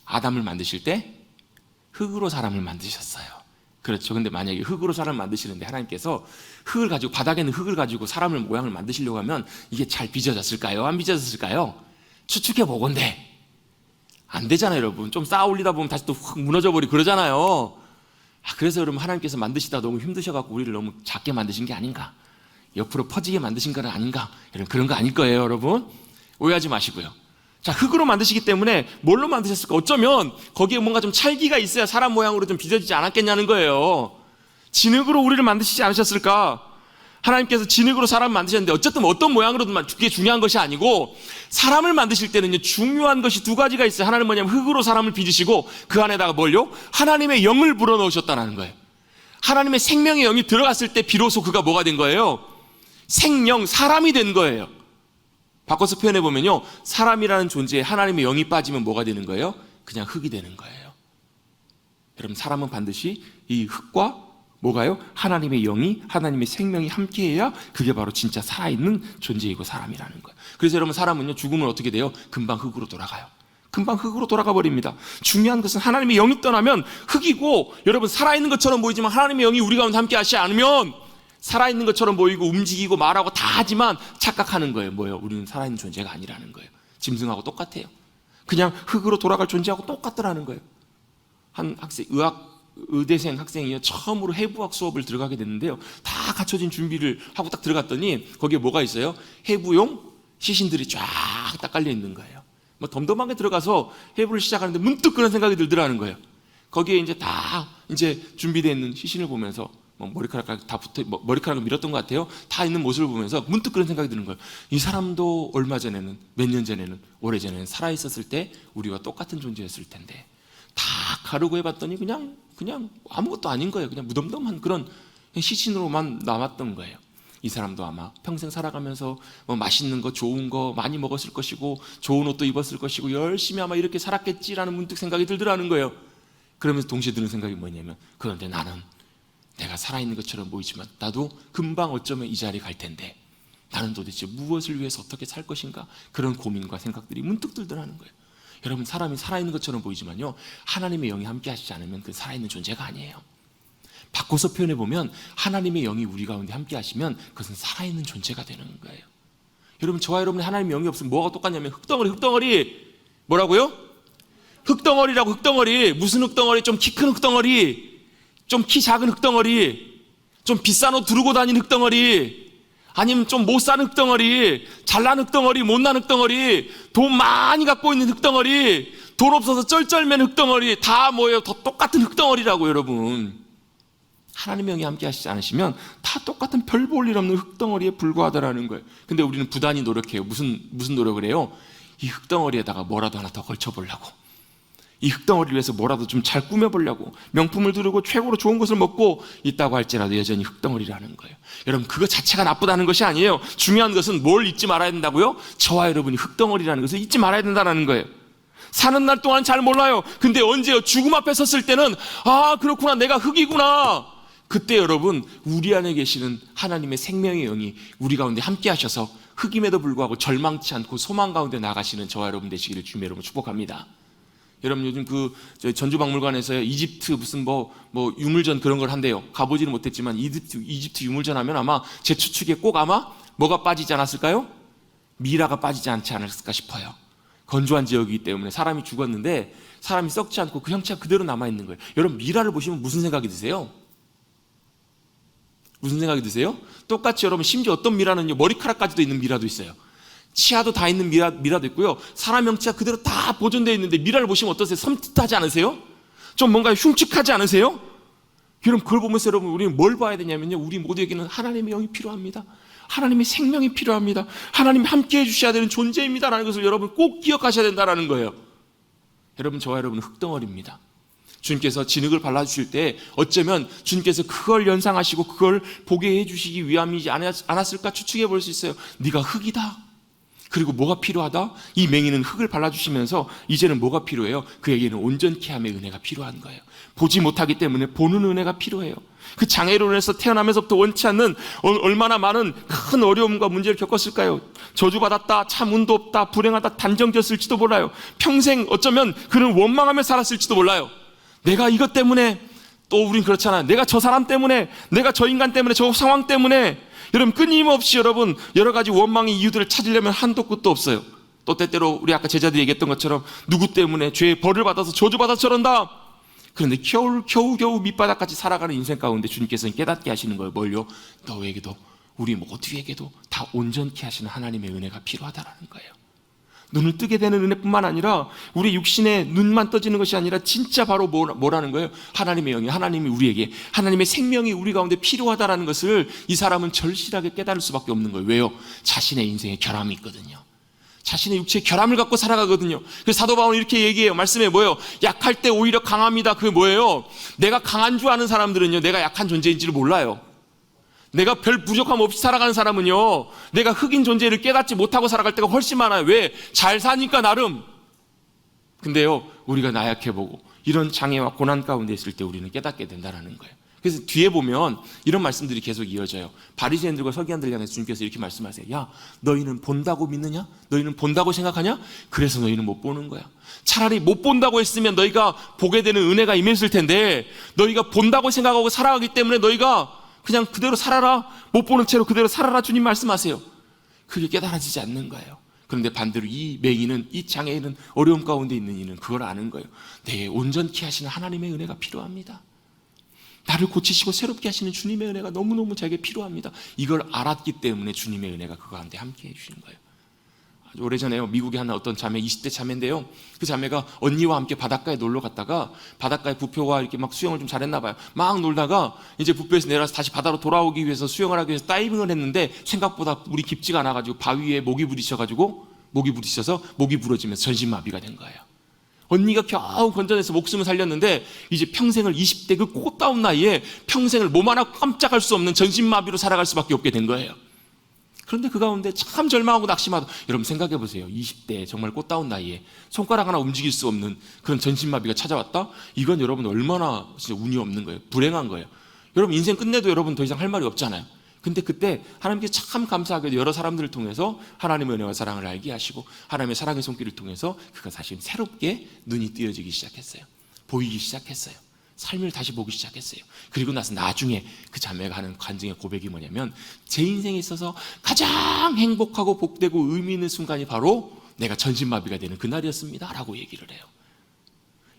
아담을 만드실 때 흙으로 사람을 만드셨어요. 그렇죠. 근데 만약에 흙으로 사람을 만드시는데 하나님께서 흙을 가지고, 바닥에 있는 흙을 가지고 사람을 모양을 만드시려고 하면 이게 잘 빚어졌을까요? 안 빚어졌을까요? 추측해 보건대 안 되잖아요, 여러분. 좀 쌓아 올리다 보면 다시 또 흙 무너져 버리고 그러잖아요. 그래서 여러분, 하나님께서 만드시다 너무 힘드셔갖고 우리를 너무 작게 만드신 게 아닌가, 옆으로 퍼지게 만드신 건 아닌가, 여러분, 그런 거 아닐 거예요, 여러분. 오해하지 마시고요. 자, 흙으로 만드시기 때문에 뭘로 만드셨을까? 어쩌면 거기에 뭔가 좀 찰기가 있어야 사람 모양으로 좀 빚어지지 않았겠냐는 거예요. 진흙으로 우리를 만드시지 않으셨을까? 하나님께서 진흙으로 사람을 만드셨는데, 어쨌든 어떤 모양으로든 그게 중요한 것이 아니고, 사람을 만드실 때는요, 중요한 것이 두 가지가 있어요. 하나는 뭐냐면 흙으로 사람을 빚으시고 그 안에다가 뭘요? 하나님의 영을 불어넣으셨다는 거예요. 하나님의 생명의 영이 들어갔을 때 비로소 그가 뭐가 된 거예요? 생명, 사람이 된 거예요. 바꿔서 표현해 보면요, 사람이라는 존재에 하나님의 영이 빠지면 뭐가 되는 거예요? 그냥 흙이 되는 거예요. 여러분, 사람은 반드시 이 흙과 뭐가요? 하나님의 영이, 하나님의 생명이 함께해야 그게 바로 진짜 살아있는 존재이고 사람이라는 거예요. 그래서 여러분, 사람은요, 죽으면 어떻게 돼요? 금방 흙으로 돌아가요. 금방 흙으로 돌아가 버립니다. 중요한 것은 하나님의 영이 떠나면 흙이고, 여러분, 살아있는 것처럼 보이지만 하나님의 영이 우리 가운데 함께 하시지 않으면 살아있는 것처럼 보이고 움직이고 말하고 다 하지만 착각하는 거예요. 뭐예요? 우리는 살아있는 존재가 아니라는 거예요. 짐승하고 똑같아요. 그냥 흙으로 돌아갈 존재하고 똑같더라는 거예요. 한 학생, 의대생 학생이요, 처음으로 해부학 수업을 들어가게 됐는데요, 다 갖춰진 준비를 하고 딱 들어갔더니 거기에 뭐가 있어요? 해부용 시신들이 쫙 딱 깔려 있는 거예요. 덤덤하게 들어가서 해부를 시작하는데 문득 그런 생각이 들더라는 거예요. 거기에 이제 다 준비되어 있는 시신을 보면서 머리카락 다 머리카락을 밀었던 것 같아요. 다 있는 모습을 보면서 문득 그런 생각이 드는 거예요. 이 사람도 얼마 전에는, 몇 년 전에는, 오래 전에는 살아 있었을 때 우리와 똑같은 존재였을 텐데, 다 가르고 해봤더니 그냥 아무것도 아닌 거예요. 그냥 무덤덤한 그런 시신으로만 남았던 거예요. 이 사람도 아마 평생 살아가면서 맛있는 거, 좋은 거 많이 먹었을 것이고, 좋은 옷도 입었을 것이고, 열심히 아마 이렇게 살았겠지라는 문득 생각이 들더라는 거예요. 그러면서 동시에 드는 생각이 뭐냐면, 그런데 나는 내가 살아있는 것처럼 보이지만 나도 금방 어쩌면 이 자리에 갈 텐데, 나는 도대체 무엇을 위해서 어떻게 살 것인가, 그런 고민과 생각들이 문득 들더라는 거예요. 여러분, 사람이 살아있는 것처럼 보이지만요, 하나님의 영이 함께 하시지 않으면 그 살아있는 존재가 아니에요. 바꿔서 표현해 보면, 하나님의 영이 우리 가운데 함께 하시면 그것은 살아있는 존재가 되는 거예요. 여러분, 저와 여러분의 하나님의 영이 없으면 뭐가 똑같냐면 흙덩어리. 뭐라고요? 흙덩어리라고. 흙덩어리. 무슨 흙덩어리? 좀 키 큰 흙덩어리, 좀 키 작은 흙덩어리, 좀 비싼 옷 두르고 다니는 흙덩어리, 아니면 좀 못 사는 흙덩어리, 잘난 흙덩어리, 못난 흙덩어리, 돈 많이 갖고 있는 흙덩어리, 돈 없어서 쩔쩔맨 흙덩어리, 다 뭐예요? 다 똑같은 흙덩어리라고 여러분. 하나님의 영이 함께 하시지 않으시면 다 똑같은 별 볼 일 없는 흙덩어리에 불과하다라는 거예요. 근데 우리는 부단히 노력해요. 무슨 노력을 해요? 이 흙덩어리에다가 뭐라도 하나 더 걸쳐보려고, 이 흙덩어리를 위해서 뭐라도 좀 잘 꾸며보려고, 명품을 두르고 최고로 좋은 것을 먹고 있다고 할지라도 여전히 흙덩어리라는 거예요. 여러분, 그거 자체가 나쁘다는 것이 아니에요. 중요한 것은 뭘 잊지 말아야 된다고요? 저와 여러분이 흙덩어리라는 것을 잊지 말아야 된다는 거예요. 사는 날 동안 잘 몰라요. 근데 언제요? 죽음 앞에 섰을 때는 아, 그렇구나, 내가 흙이구나. 그때 여러분, 우리 안에 계시는 하나님의 생명의 영이 우리 가운데 함께 하셔서 흙임에도 불구하고 절망치 않고 소망 가운데 나가시는 저와 여러분 되시기를 주님의 이름으로 축복합니다. 여러분, 요즘 전주박물관에서 이집트 무슨 뭐 유물전 그런 걸 한대요. 가보지는 못했지만 이집트 유물전 하면 아마 제 추측에 꼭 아마 뭐가 빠지지 않았을까요? 미라가 빠지지 않지 않았을까 싶어요. 건조한 지역이기 때문에 사람이 죽었는데 사람이 썩지 않고 그 형체가 그대로 남아있는 거예요. 여러분, 미라를 보시면 무슨 생각이 드세요? 무슨 생각이 드세요? 똑같이 여러분, 심지어 어떤 미라는요, 머리카락까지도 있는 미라도 있어요. 치아도 다 있는 미라도 있고요. 사람 형체가 그대로 다 보존되어 있는데 미라를 보시면 어떠세요? 섬뜩하지 않으세요? 좀 뭔가 흉측하지 않으세요? 여러분, 그걸 보면서 여러분, 우리는 뭘 봐야 되냐면요, 우리 모두에게는 하나님의 영이 필요합니다. 하나님의 생명이 필요합니다. 하나님이 함께해 주셔야 되는 존재입니다라는 것을 여러분 꼭 기억하셔야 된다는 거예요. 여러분, 저와 여러분은 흙덩어리입니다. 주님께서 진흙을 발라주실 때 어쩌면 주님께서 그걸 연상하시고 그걸 보게 해주시기 위함이지 않았을까 추측해 볼 수 있어요. 네가 흙이다. 그리고 뭐가 필요하다? 이 맹인은 흙을 발라주시면서 이제는 뭐가 필요해요? 그에게는 온전케 함의 은혜가 필요한 거예요. 보지 못하기 때문에 보는 은혜가 필요해요. 그 장애로 인해서 태어나면서부터 원치 않는 얼마나 많은 큰 어려움과 문제를 겪었을까요? 저주받았다, 참 운도 없다, 불행하다, 단정졌을지도 몰라요. 평생 어쩌면 그는 원망하며 살았을지도 몰라요. 내가 이것 때문에, 또 우린 그렇잖아요. 내가 저 사람 때문에, 내가 저 인간 때문에, 저 상황 때문에. 여러분, 끊임없이 여러분 여러 가지 원망의 이유들을 찾으려면 한도 끝도 없어요. 또 때때로 우리 아까 제자들이 얘기했던 것처럼 누구 때문에 죄의 벌을 받아서 저주받아서 저런다. 그런데 겨우 밑바닥까지 살아가는 인생 가운데 주님께서는 깨닫게 하시는 거예요. 뭘요? 너에게도, 우리 모두에게도 다 온전케 하시는 하나님의 은혜가 필요하다라는 거예요. 눈을 뜨게 되는 은혜뿐만 아니라 우리 육신의 눈만 떠지는 것이 아니라 진짜 바로 뭐라는 거예요? 하나님의 영이, 하나님이 우리에게, 하나님의 생명이 우리 가운데 필요하다라는 것을 이 사람은 절실하게 깨달을 수밖에 없는 거예요. 왜요? 자신의 인생에 결함이 있거든요. 자신의 육체의 결함을 갖고 살아가거든요. 그래서 사도 바울은 이렇게 얘기해요. 말씀에 뭐예요? 약할 때 오히려 강합니다. 그게 뭐예요? 내가 강한 줄 아는 사람들은요, 내가 약한 존재인지를 몰라요. 내가 별 부족함 없이 살아가는 사람은요, 내가 흑인 존재를 깨닫지 못하고 살아갈 때가 훨씬 많아요. 왜? 잘 사니까 나름. 근데요, 우리가 나약해보고 이런 장애와 고난 가운데 있을 때 우리는 깨닫게 된다는 거예요. 그래서 뒤에 보면 이런 말씀들이 계속 이어져요. 바리새인들과 서기관들 향해서 주님께서 이렇게 말씀하세요. 야, 너희는 본다고 믿느냐? 너희는 본다고 생각하냐? 그래서 너희는 못 보는 거야. 차라리 못 본다고 했으면 너희가 보게 되는 은혜가 임했을 텐데, 너희가 본다고 생각하고 살아가기 때문에 너희가 그냥 그대로 살아라, 못 보는 채로 그대로 살아라, 주님 말씀하세요. 그게 깨달아지지 않는 거예요. 그런데 반대로 이 맹인은, 이 장애인은, 어려움 가운데 있는 이는 그걸 아는 거예요. 내 온전케 하시는 하나님의 은혜가 필요합니다. 나를 고치시고 새롭게 하시는 주님의 은혜가 너무너무 제게 필요합니다. 이걸 알았기 때문에 주님의 은혜가 그 가운데 함께 해주시는 거예요. 아주 오래전에요, 미국의 한 어떤 자매, 20대 자매인데요, 그 자매가 언니와 함께 바닷가에 놀러 갔다가 바닷가에 부표가 이렇게 막 수영을 좀 잘했나 봐요. 막 놀다가 이제 부표에서 내려와서 다시 바다로 돌아오기 위해서 수영을 하기 위해서 다이빙을 했는데 생각보다 물이 깊지가 않아가지고 바위에 목이 부딪혀서 목이 부러지면서 전신마비가 된 거예요. 언니가 겨우 건져내서 목숨을 살렸는데 이제 평생을, 20대 그 꽃다운 나이에 평생을 몸 하나 깜짝할 수 없는 전신마비로 살아갈 수밖에 없게 된 거예요. 그런데 그 가운데 참 절망하고 낙심하다. 여러분 생각해 보세요. 20대 정말 꽃다운 나이에 손가락 하나 움직일 수 없는 그런 전신마비가 찾아왔다? 이건 여러분 얼마나 진짜 운이 없는 거예요. 불행한 거예요. 여러분 인생 끝내도 여러분 더 이상 할 말이 없잖아요. 근데 그때 하나님께 참 감사하게도 여러 사람들을 통해서 하나님의 은혜와 사랑을 알게 하시고 하나님의 사랑의 손길을 통해서 그가 사실 새롭게 눈이 띄어지기 시작했어요. 보이기 시작했어요. 삶을 다시 보기 시작했어요. 그리고 나서 나중에 그 자매가 하는 간증의 고백이 뭐냐면, 제 인생에 있어서 가장 행복하고 복되고 의미 있는 순간이 바로 내가 전신마비가 되는 그날이었습니다 라고 얘기를 해요.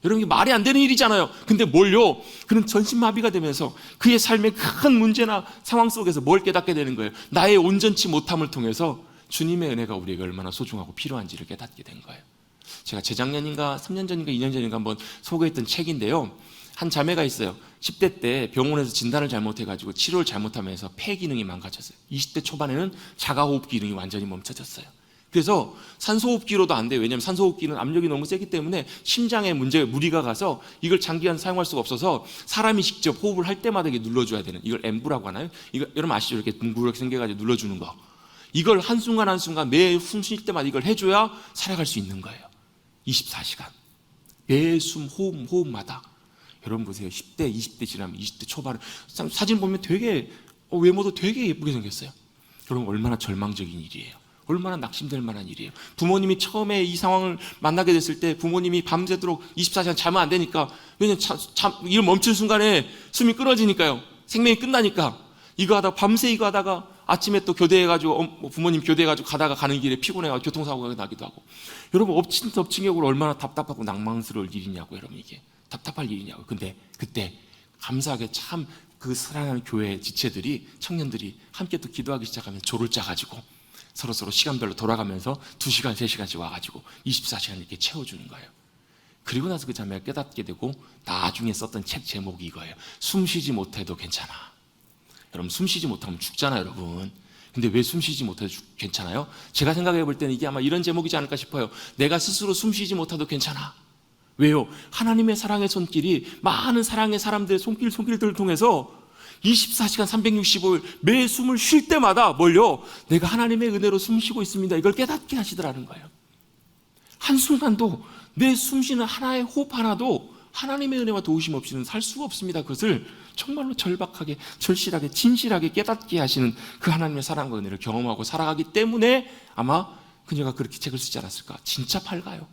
여러분, 이게 말이 안 되는 일이잖아요. 근데 뭘요? 그는 전신마비가 되면서 그의 삶의 큰 문제나 상황 속에서 뭘 깨닫게 되는 거예요? 나의 온전치 못함을 통해서 주님의 은혜가 우리에게 얼마나 소중하고 필요한지를 깨닫게 된 거예요. 제가 재작년인가 3년 전인가 2년 전인가 한번 소개했던 책인데요, 한 자매가 있어요. 10대 때 병원에서 진단을 잘못해가지고 치료를 잘못하면서 폐 기능이 망가졌어요. 20대 초반에는 자가호흡 기능이 완전히 멈춰졌어요. 그래서 산소호흡기로도 안 돼요. 왜냐하면 산소호흡기는 압력이 너무 세기 때문에 심장에 무리가 가서 이걸 장기간 사용할 수가 없어서 사람이 직접 호흡을 할 때마다 이게 눌러줘야 되는, 이걸 엠브라고 하나요? 이거 여러분 아시죠? 이렇게 둥그렇게 생겨가지고 눌러주는 거. 이걸 한순간 한순간 매 숨 쉴 때마다 이걸 해줘야 살아갈 수 있는 거예요. 24시간. 매 숨 호흡마다. 여러분 보세요. 10대, 20대 지나면 20대 초반에 사진 보면 되게 외모도 되게 예쁘게 생겼어요. 여러분 얼마나 절망적인 일이에요. 얼마나 낙심될 만한 일이에요. 부모님이 처음에 이 상황을 만나게 됐을 때 부모님이 밤새도록 24시간 자면 안 되니까, 왜냐면 이걸 멈춘 순간에 숨이 끊어지니까요. 생명이 끝나니까. 이거 하다가 아침에 또 교대해가지고 부모님 교대해가지고 가는 길에 피곤해가지고 교통사고가 나기도 하고. 여러분 엎친 격으로 얼마나 답답하고 낭망스러울 일이냐고. 여러분 이게 답답할 일이냐고. 근데 그때 감사하게 참 그 사랑하는 교회 지체들이, 청년들이 함께 또 기도하기 시작하면 조를 짜가지고 서로 시간별로 돌아가면서 2시간 3시간씩 와가지고 24시간 이렇게 채워주는 거예요. 그리고 나서 그 자매가 깨닫게 되고 나중에 썼던 책 제목이 이거예요. 숨 쉬지 못해도 괜찮아. 여러분 숨 쉬지 못하면 죽잖아요, 여러분. 근데 왜 숨 쉬지 못해도 괜찮아요? 제가 생각해 볼 때는 이게 아마 이런 제목이지 않을까 싶어요. 내가 스스로 숨 쉬지 못해도 괜찮아. 왜요? 하나님의 사랑의 손길이 많은 사랑의 사람들의 손길들을 통해서 24시간 365일 매 숨을 쉴 때마다 뭘요? 내가 하나님의 은혜로 숨 쉬고 있습니다. 이걸 깨닫게 하시더라는 거예요. 한순간도 내 숨쉬는 하나의 호흡 하나도 하나님의 은혜와 도우심 없이는 살 수가 없습니다. 그것을 정말로 절박하게, 절실하게, 진실하게 깨닫게 하시는 그 하나님의 사랑과 은혜를 경험하고 살아가기 때문에 아마 그녀가 그렇게 책을 쓰지 않았을까. 진짜 밝아요.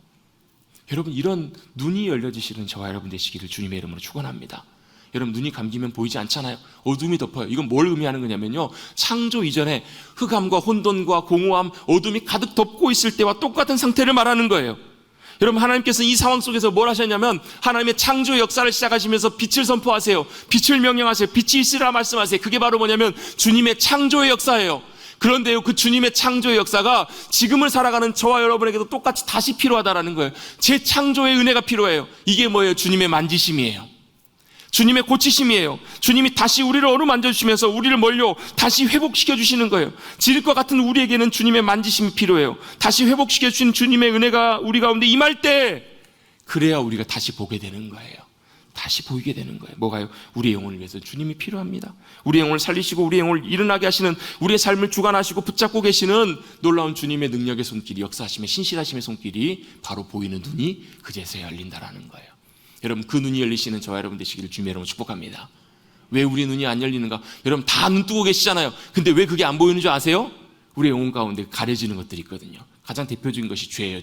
여러분 이런 눈이 열려지시는 저와 여러분 되시기를 주님의 이름으로 축원합니다. 여러분 눈이 감기면 보이지 않잖아요. 어둠이 덮어요. 이건 뭘 의미하는 거냐면요, 창조 이전에 흑암과 혼돈과 공허함, 어둠이 가득 덮고 있을 때와 똑같은 상태를 말하는 거예요. 여러분 하나님께서 이 상황 속에서 뭘 하셨냐면 하나님의 창조 역사를 시작하시면서 빛을 선포하세요. 빛을 명령하세요. 빛이 있으라 말씀하세요. 그게 바로 뭐냐면 주님의 창조의 역사예요. 그런데요, 그 주님의 창조의 역사가 지금을 살아가는 저와 여러분에게도 똑같이 다시 필요하다라는 거예요. 재창조의 은혜가 필요해요. 이게 뭐예요? 주님의 만지심이에요. 주님의 고치심이에요. 주님이 다시 우리를 어루만져주시면서 우리를 뭘요? 다시 회복시켜 주시는 거예요. 지릴과 같은 우리에게는 주님의 만지심이 필요해요. 다시 회복시켜 주신 주님의 은혜가 우리 가운데 임할 때, 그래야 우리가 다시 보게 되는 거예요. 다시 보이게 되는 거예요. 뭐가요? 우리의 영혼을 위해서 주님이 필요합니다. 우리의 영혼을 살리시고 우리의 영혼을 일어나게 하시는, 우리의 삶을 주관하시고 붙잡고 계시는 놀라운 주님의 능력의 손길이, 역사하심의 신실하심의 손길이 바로 보이는 눈이 그제서야 열린다라는 거예요. 여러분 그 눈이 열리시는 저와 여러분 되시기를 주님의 이름으로 축복합니다. 왜 우리 눈이 안 열리는가? 여러분 다 눈 뜨고 계시잖아요. 근데 왜 그게 안 보이는 줄 아세요? 우리의 영혼 가운데 가려지는 것들이 있거든요. 가장 대표적인 것이 죄예요.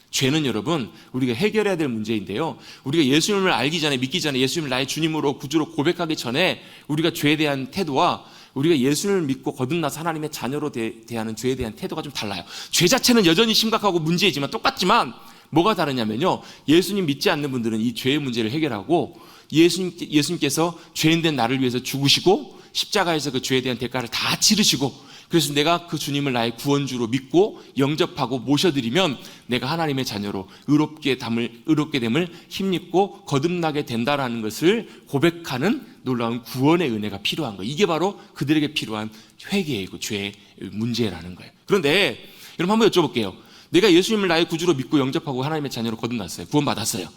죄는 여러분 우리가 해결해야 될 문제인데요, 우리가 예수님을 알기 전에, 믿기 전에, 예수님을 나의 주님으로 구주로 고백하기 전에 우리가 죄에 대한 태도와 우리가 예수님을 믿고 거듭나서 하나님의 자녀로 대하는 죄에 대한 태도가 좀 달라요. 죄 자체는 여전히 심각하고 문제이지만 똑같지만 뭐가 다르냐면요, 예수님 믿지 않는 분들은 이 죄의 문제를 해결하고 예수님께서 죄인된 나를 위해서 죽으시고 십자가에서 그 죄에 대한 대가를 다 치르시고, 그래서 내가 그 주님을 나의 구원주로 믿고 영접하고 모셔드리면 내가 하나님의 자녀로 의롭게 됨을 힘입고 거듭나게 된다라는 것을 고백하는 놀라운 구원의 은혜가 필요한 거예요. 이게 바로 그들에게 필요한 회개이고 죄의 문제라는 거예요. 그런데 여러분 한번 여쭤볼게요. 내가 예수님을 나의 구주로 믿고 영접하고 하나님의 자녀로 거듭났어요. 구원받았어요.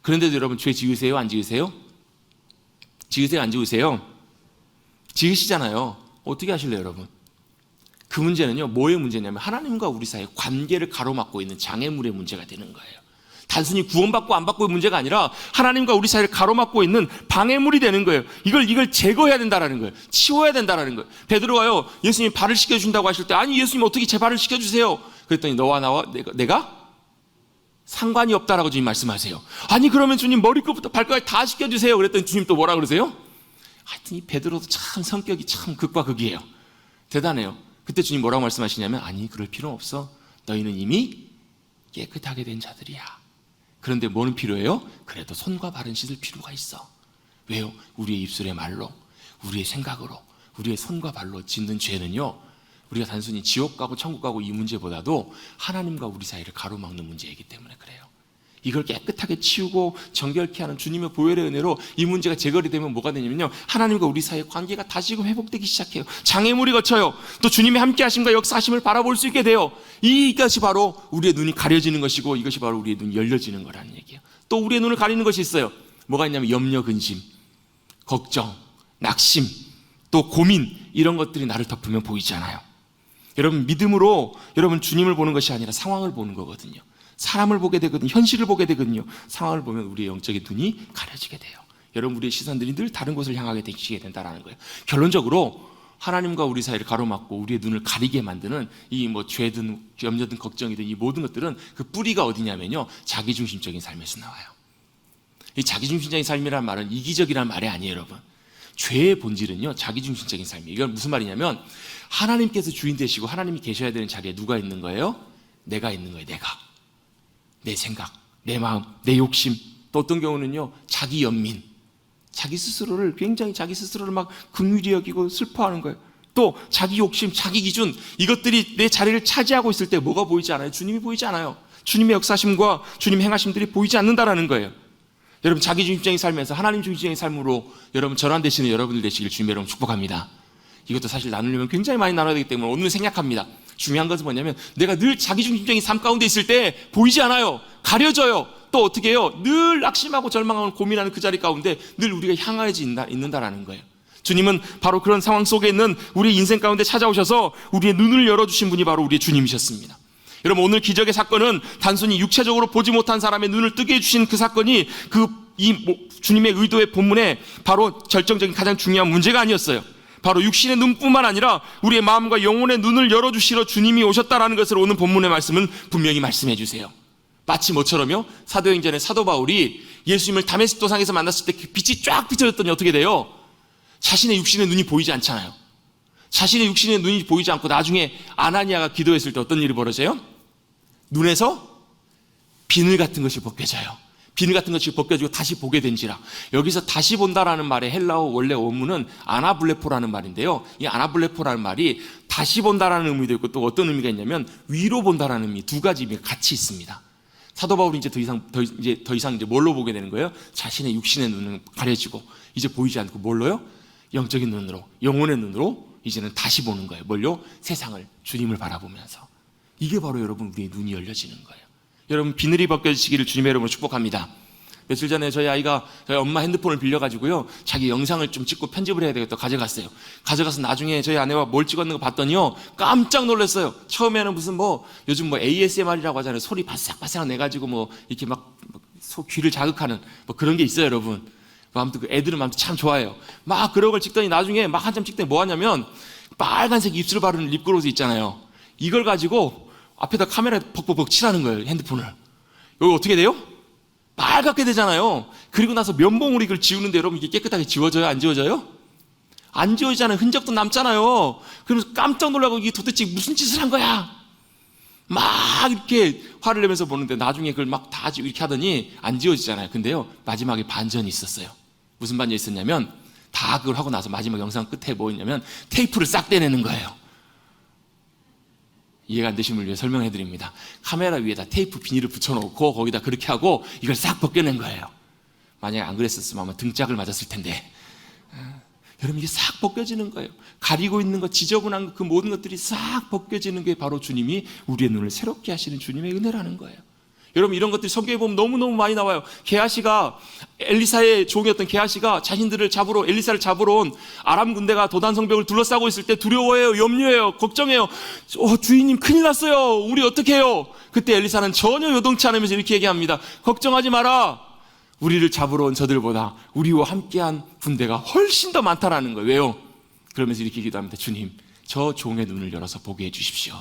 그런데도 여러분 죄 지으세요? 안 지으세요? 지으세요? 안 지으세요? 지으시잖아요. 어떻게 하실래요, 여러분? 그 문제는요, 뭐의 문제냐면 하나님과 우리 사이의 관계를 가로막고 있는 장애물의 문제가 되는 거예요. 단순히 구원받고 안 받고의 문제가 아니라 하나님과 우리 사이를 가로막고 있는 방해물이 되는 거예요. 이걸 제거해야 된다라는 거예요. 치워야 된다라는 거예요. 베드로가요, 예수님 발을 씻겨준다고 하실 때, 아니 예수님 어떻게 제 발을 씻겨주세요? 그랬더니 너와 나와 내가 상관이 없다라고 주님 말씀하세요. 아니 그러면 주님 머리끝부터 발끝까지 다 씻겨주세요. 그랬더니 주님 또 뭐라 그러세요? 하여튼 이 베드로도 참 성격이 참 극과 극이에요. 대단해요. 그때 주님 뭐라고 말씀하시냐면, 아니 그럴 필요 없어. 너희는 이미 깨끗하게 된 자들이야. 그런데 뭐는 필요해요? 그래도 손과 발은 씻을 필요가 있어. 왜요? 우리의 입술의 말로, 우리의 생각으로, 우리의 손과 발로 짓는 죄는요, 우리가 단순히 지옥 가고 천국 가고 이 문제보다도 하나님과 우리 사이를 가로막는 문제이기 때문에 그래요. 이걸 깨끗하게 치우고 정결케 하는 주님의 보혈의 은혜로 이 문제가 제거이 되면 뭐가 되냐면요, 하나님과 우리 사이의 관계가 다시금 회복되기 시작해요. 장애물이 거쳐요. 또 주님의 함께 하심과 역사하심을 바라볼 수 있게 돼요. 이것이 바로 우리의 눈이 가려지는 것이고, 이것이 바로 우리의 눈이 열려지는 거라는 얘기예요. 또 우리의 눈을 가리는 것이 있어요. 뭐가 있냐면 염려, 근심, 걱정, 낙심, 또 고민, 이런 것들이 나를 덮으면 보이지 않아요. 여러분, 믿음으로 여러분 주님을 보는 것이 아니라 상황을 보는 거거든요. 사람을 보게 되거든요. 현실을 보게 되거든요. 상황을 보면 우리의 영적인 눈이 가려지게 돼요. 여러분, 우리의 시선들이 늘 다른 곳을 향하게 되시게 된다는 거예요. 결론적으로 하나님과 우리 사이를 가로막고 우리의 눈을 가리게 만드는 이 뭐 죄든 염려든 걱정이든 이 모든 것들은 그 뿌리가 어디냐면요, 자기중심적인 삶에서 나와요. 이 자기중심적인 삶이라는 말은 이기적이라는 말이 아니에요, 여러분. 죄의 본질은요, 자기중심적인 삶이에요. 이건 무슨 말이냐면 하나님께서 주인 되시고 하나님이 계셔야 되는 자리에 누가 있는 거예요? 내가 있는 거예요. 내 생각, 내 마음, 내 욕심, 또 어떤 경우는요, 자기 연민, 자기 스스로를 굉장히 자기 스스로를 막 긍휼히 여기고 슬퍼하는 거예요. 또 자기 욕심, 자기 기준, 이것들이 내 자리를 차지하고 있을 때 뭐가 보이지 않아요? 주님이 보이지 않아요. 주님의 역사심과 주님의 행하심들이 보이지 않는다라는 거예요. 여러분, 자기중심적인 삶에서 하나님 중심적인 삶으로 여러분 전환되시는 여러분들 되시길 주님 여러분 축복합니다. 이것도 사실 나누려면 굉장히 많이 나눠야 되기 때문에 오늘 생략합니다. 중요한 것은 뭐냐면 내가 늘 자기중심적인 삶 가운데 있을 때 보이지 않아요. 가려져요. 또 어떻게 해요? 늘 낙심하고 절망하고 고민하는 그 자리 가운데 늘 우리가 향하지 있는다라는 거예요. 주님은 바로 그런 상황 속에 있는 우리 인생 가운데 찾아오셔서 우리의 눈을 열어주신 분이 바로 우리의 주님이셨습니다. 여러분, 오늘 기적의 사건은 단순히 육체적으로 보지 못한 사람의 눈을 뜨게 해주신 그 사건이 주님의 의도의 본문에 바로 결정적인 가장 중요한 문제가 아니었어요. 바로 육신의 눈뿐만 아니라 우리의 마음과 영혼의 눈을 열어주시러 주님이 오셨다라는 것을 오늘 본문의 말씀은 분명히 말씀해 주세요. 마치 뭐처럼요? 사도행전의 사도 바울이 예수님을 다메섹 도상에서 만났을 때 그 빛이 쫙 비춰졌더니 어떻게 돼요? 자신의 육신의 눈이 보이지 않잖아요. 자신의 육신의 눈이 보이지 않고 나중에 아나니아가 기도했을 때 어떤 일이 벌어져요? 눈에서 비늘 같은 것이 벗겨져요. 비늘 같은 것이 벗겨지고 다시 보게 된지라. 여기서 다시 본다라는 말의 헬라어 원래 원문은 아나블레포라는 말인데요, 이 아나블레포라는 말이 다시 본다라는 의미도 있고 또 어떤 의미가 있냐면 위로 본다라는 의미, 두 가지 의미가 같이 있습니다. 사도 바울이 이제 더 이상 뭘로 보게 되는 거예요? 자신의 육신의 눈은 가려지고 이제 보이지 않고 뭘로요? 영적인 눈으로, 영혼의 눈으로 이제는 다시 보는 거예요. 뭘요? 세상을, 주님을 바라보면서. 이게 바로 여러분 우리의 눈이 열려지는 거예요. 여러분, 비늘이 벗겨지기를 주님의 이름으로 축복합니다. 며칠 전에 저희 아이가 저희 엄마 핸드폰을 빌려가지고요, 자기 영상을 좀 찍고 편집을 해야 되겠다 가져갔어요. 가져가서 나중에 저희 아내와 뭘 찍었는 거 봤더니요, 깜짝 놀랐어요. 처음에는 무슨 요즘 ASMR이라고 하잖아요. 소리 바싹바싹 내가지고 이렇게 막 귀를 자극하는 그런 게 있어요, 여러분. 아무튼 그 애들은 아무튼 참 좋아해요. 막 그런 걸 찍더니 나중에 막 한참 찍더니 뭐 하냐면 빨간색 입술 바르는 립글로즈 있잖아요. 이걸 가지고 앞에다 카메라에 벅벅벅 칠하는 거예요, 핸드폰을. 여기 어떻게 돼요? 빨갛게 되잖아요. 그리고 나서 면봉으로 이걸 지우는데 여러분 이게 깨끗하게 지워져요? 안 지워져요? 안 지워지잖아요. 흔적도 남잖아요. 그러면서 깜짝 놀라고 이게 도대체 무슨 짓을 한 거야? 막 이렇게 화를 내면서 보는데 나중에 그걸 막 다 이렇게 하더니 안 지워지잖아요. 근데요, 마지막에 반전이 있었어요. 무슨 반전이 있었냐면 다 그걸 하고 나서 마지막 영상 끝에 뭐 있냐면 테이프를 싹 떼내는 거예요. 이해가 안 되신 분을 위해 설명해 드립니다. 카메라 위에다 테이프 비닐을 붙여놓고 거기다 그렇게 하고 이걸 싹 벗겨낸 거예요. 만약에 안 그랬었으면 아마 등짝을 맞았을 텐데. 여러분, 이게 싹 벗겨지는 거예요. 가리고 있는 것, 지저분한 그 모든 것들이 싹 벗겨지는 게 바로 주님이 우리의 눈을 새롭게 하시는 주님의 은혜라는 거예요. 여러분, 이런 것들이 성경에 보면 너무너무 많이 나와요. 게하시가, 엘리사의 종이었던 게하시가 자신들을 잡으러, 엘리사를 잡으러 온 아람 군대가 도단 성벽을 둘러싸고 있을 때 두려워해요, 염려해요, 걱정해요. 주인님 큰일 났어요. 우리 어떻게 해요? 그때 엘리사는 전혀 요동치 않으면서 이렇게 얘기합니다. 걱정하지 마라. 우리를 잡으러 온 저들보다 우리와 함께한 군대가 훨씬 더 많다라는 거예요. 왜요? 그러면서 이렇게 기도합니다. 주님, 저 종의 눈을 열어서 보게 해주십시오.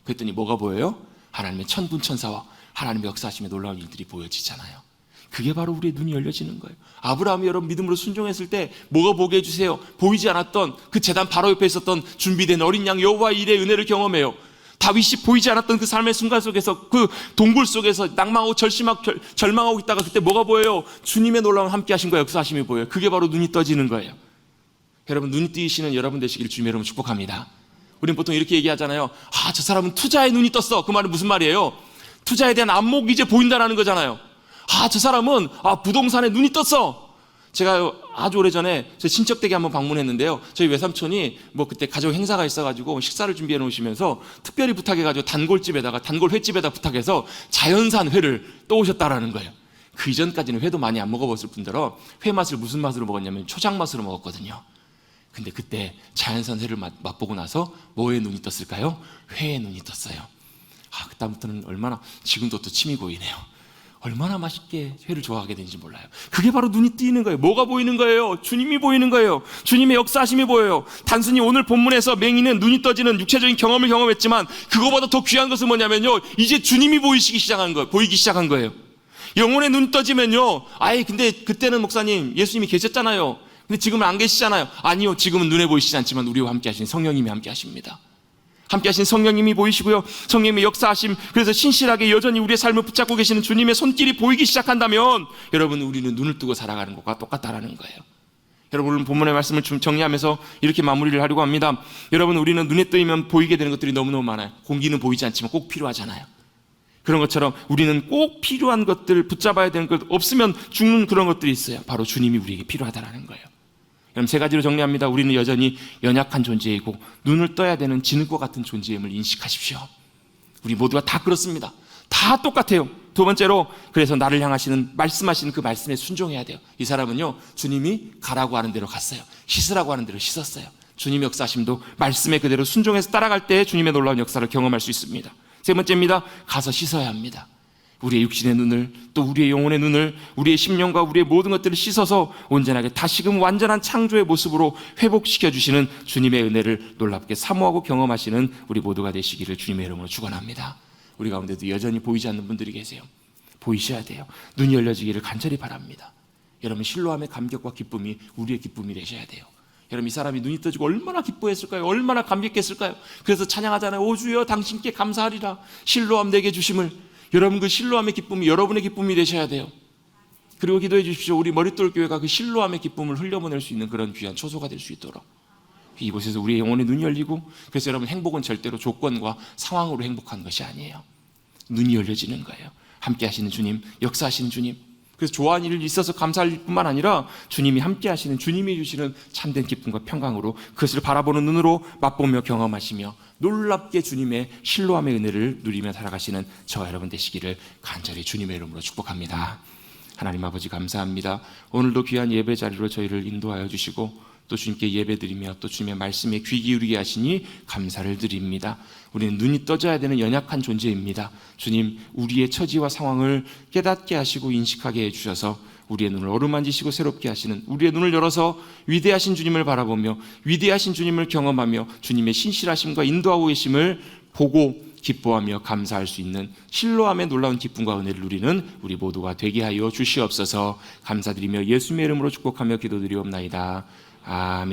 그랬더니 뭐가 보여요? 하나님의 천군천사와 하나님의 역사하심의 놀라운 일들이 보여지잖아요. 그게 바로 우리의 눈이 열려지는 거예요. 아브라함이 여러분 믿음으로 순종했을 때 뭐가 보게 해주세요? 보이지 않았던 그 제단 바로 옆에 있었던 준비된 어린 양 여호와의 일의 은혜를 경험해요. 다윗이 보이지 않았던 그 삶의 순간 속에서, 그 동굴 속에서 낭망하고 절망하고 있다가 그때 뭐가 보여요? 주님의 놀라운 함께 하신 거, 역사하심이 보여요. 그게 바로 눈이 떠지는 거예요. 여러분, 눈이 뜨이시는 여러분 되시길 주님 여러분 축복합니다. 우리는 보통 이렇게 얘기하잖아요. 저 사람은 투자에 눈이 떴어. 그 말은 무슨 말이에요? 투자에 대한 안목이 이제 보인다는 거잖아요. 저 사람은 부동산에 눈이 떴어. 제가 아주 오래전에 제 친척 댁에 한번 방문했는데요. 저희 외삼촌이 그때 가족 행사가 있어가지고 식사를 준비해 놓으시면서 특별히 부탁해가지고 단골 횟집에다 부탁해서 자연산 회를 떠오셨다라는 거예요. 그 이전까지는 회도 많이 안 먹어봤을 뿐더러 회 맛을 무슨 맛으로 먹었냐면 초장 맛으로 먹었거든요. 근데 그때 자연산 회를 맛보고 나서 뭐에 눈이 떴을까요? 회에 눈이 떴어요. 그다음부터는 지금도 또 침이 고이네요. 얼마나 맛있게 회를 좋아하게 되는지 몰라요. 그게 바로 눈이 뜨이는 거예요. 뭐가 보이는 거예요? 주님이 보이는 거예요. 주님의 역사하심이 보여요. 단순히 오늘 본문에서 맹인은 눈이 떠지는 육체적인 경험을 경험했지만 그거보다 더 귀한 것은 뭐냐면요, 이제 주님이 보이기 시작한 거예요. 영혼의 눈이 떠지면요, 근데 그때는 목사님 예수님이 계셨잖아요. 근데 지금은 안 계시잖아요. 아니요, 지금은 눈에 보이시지 않지만 우리와 함께 하신 성령님이 함께 하십니다. 함께 하신 성령님이 보이시고요, 성령님의 역사하심, 그래서 신실하게 여전히 우리의 삶을 붙잡고 계시는 주님의 손길이 보이기 시작한다면 여러분, 우리는 눈을 뜨고 살아가는 것과 똑같다라는 거예요. 여러분, 오늘 본문의 말씀을 좀 정리하면서 이렇게 마무리를 하려고 합니다. 여러분, 우리는 눈에 뜨이면 보이게 되는 것들이 너무너무 많아요. 공기는 보이지 않지만 꼭 필요하잖아요. 그런 것처럼 우리는 꼭 필요한 것들, 붙잡아야 되는 것, 없으면 죽는 그런 것들이 있어요. 바로 주님이 우리에게 필요하다라는 거예요. 그럼 세 가지로 정리합니다. 우리는 여전히 연약한 존재이고 눈을 떠야 되는 진흙과 같은 존재임을 인식하십시오. 우리 모두가 다 그렇습니다. 다 똑같아요. 두 번째로, 그래서 나를 향하시는 말씀하시는 그 말씀에 순종해야 돼요. 이 사람은요, 주님이 가라고 하는 대로 갔어요. 씻으라고 하는 대로 씻었어요. 주님의 역사심도 말씀에 그대로 순종해서 따라갈 때 주님의 놀라운 역사를 경험할 수 있습니다. 세 번째입니다. 가서 씻어야 합니다. 우리의 육신의 눈을, 또 우리의 영혼의 눈을, 우리의 심령과 우리의 모든 것들을 씻어서 온전하게 다시금 완전한 창조의 모습으로 회복시켜 주시는 주님의 은혜를 놀랍게 사모하고 경험하시는 우리 모두가 되시기를 주님의 이름으로 축원합니다. 우리 가운데도 여전히 보이지 않는 분들이 계세요. 보이셔야 돼요. 눈이 열려지기를 간절히 바랍니다. 여러분, 실로함의 감격과 기쁨이 우리의 기쁨이 되셔야 돼요. 여러분, 이 사람이 눈이 떠지고 얼마나 기뻐했을까요? 얼마나 감격했을까요? 그래서 찬양하잖아요. 오 주여, 당신께 감사하리라. 실로함 내게 주심을. 여러분, 그 실로함의 기쁨이 여러분의 기쁨이 되셔야 돼요. 그리고 기도해 주십시오. 우리 머릿돌 교회가 그 실로함의 기쁨을 흘려보낼 수 있는 그런 귀한 초소가 될 수 있도록. 이곳에서 우리의 영혼의 눈이 열리고, 그래서 여러분, 행복은 절대로 조건과 상황으로 행복한 것이 아니에요. 눈이 열려지는 거예요. 함께 하시는 주님, 역사하시는 주님. 그래서 좋아하는 일이 있어서 감사할 뿐만 아니라 주님이 함께 하시는, 주님이 주시는 참된 기쁨과 평강으로 그것을 바라보는 눈으로 맛보며 경험하시며 놀랍게 주님의 실로함의 은혜를 누리며 살아가시는 저와 여러분 되시기를 간절히 주님의 이름으로 축복합니다. 하나님 아버지, 감사합니다. 오늘도 귀한 예배 자리로 저희를 인도하여 주시고 또 주님께 예배드리며 또 주님의 말씀에 귀 기울이게 하시니 감사를 드립니다. 우리는 눈이 떠져야 되는 연약한 존재입니다. 주님, 우리의 처지와 상황을 깨닫게 하시고 인식하게 해주셔서 우리의 눈을 어루만지시고 새롭게 하시는, 우리의 눈을 열어서 위대하신 주님을 바라보며 위대하신 주님을 경험하며 주님의 신실하심과 인도하고 계심을 보고 기뻐하며 감사할 수 있는 실로함의 놀라운 기쁨과 은혜를 누리는 우리 모두가 되게 하여 주시옵소서. 감사드리며 예수님의 이름으로 축복하며 기도드리옵나이다. 아멘.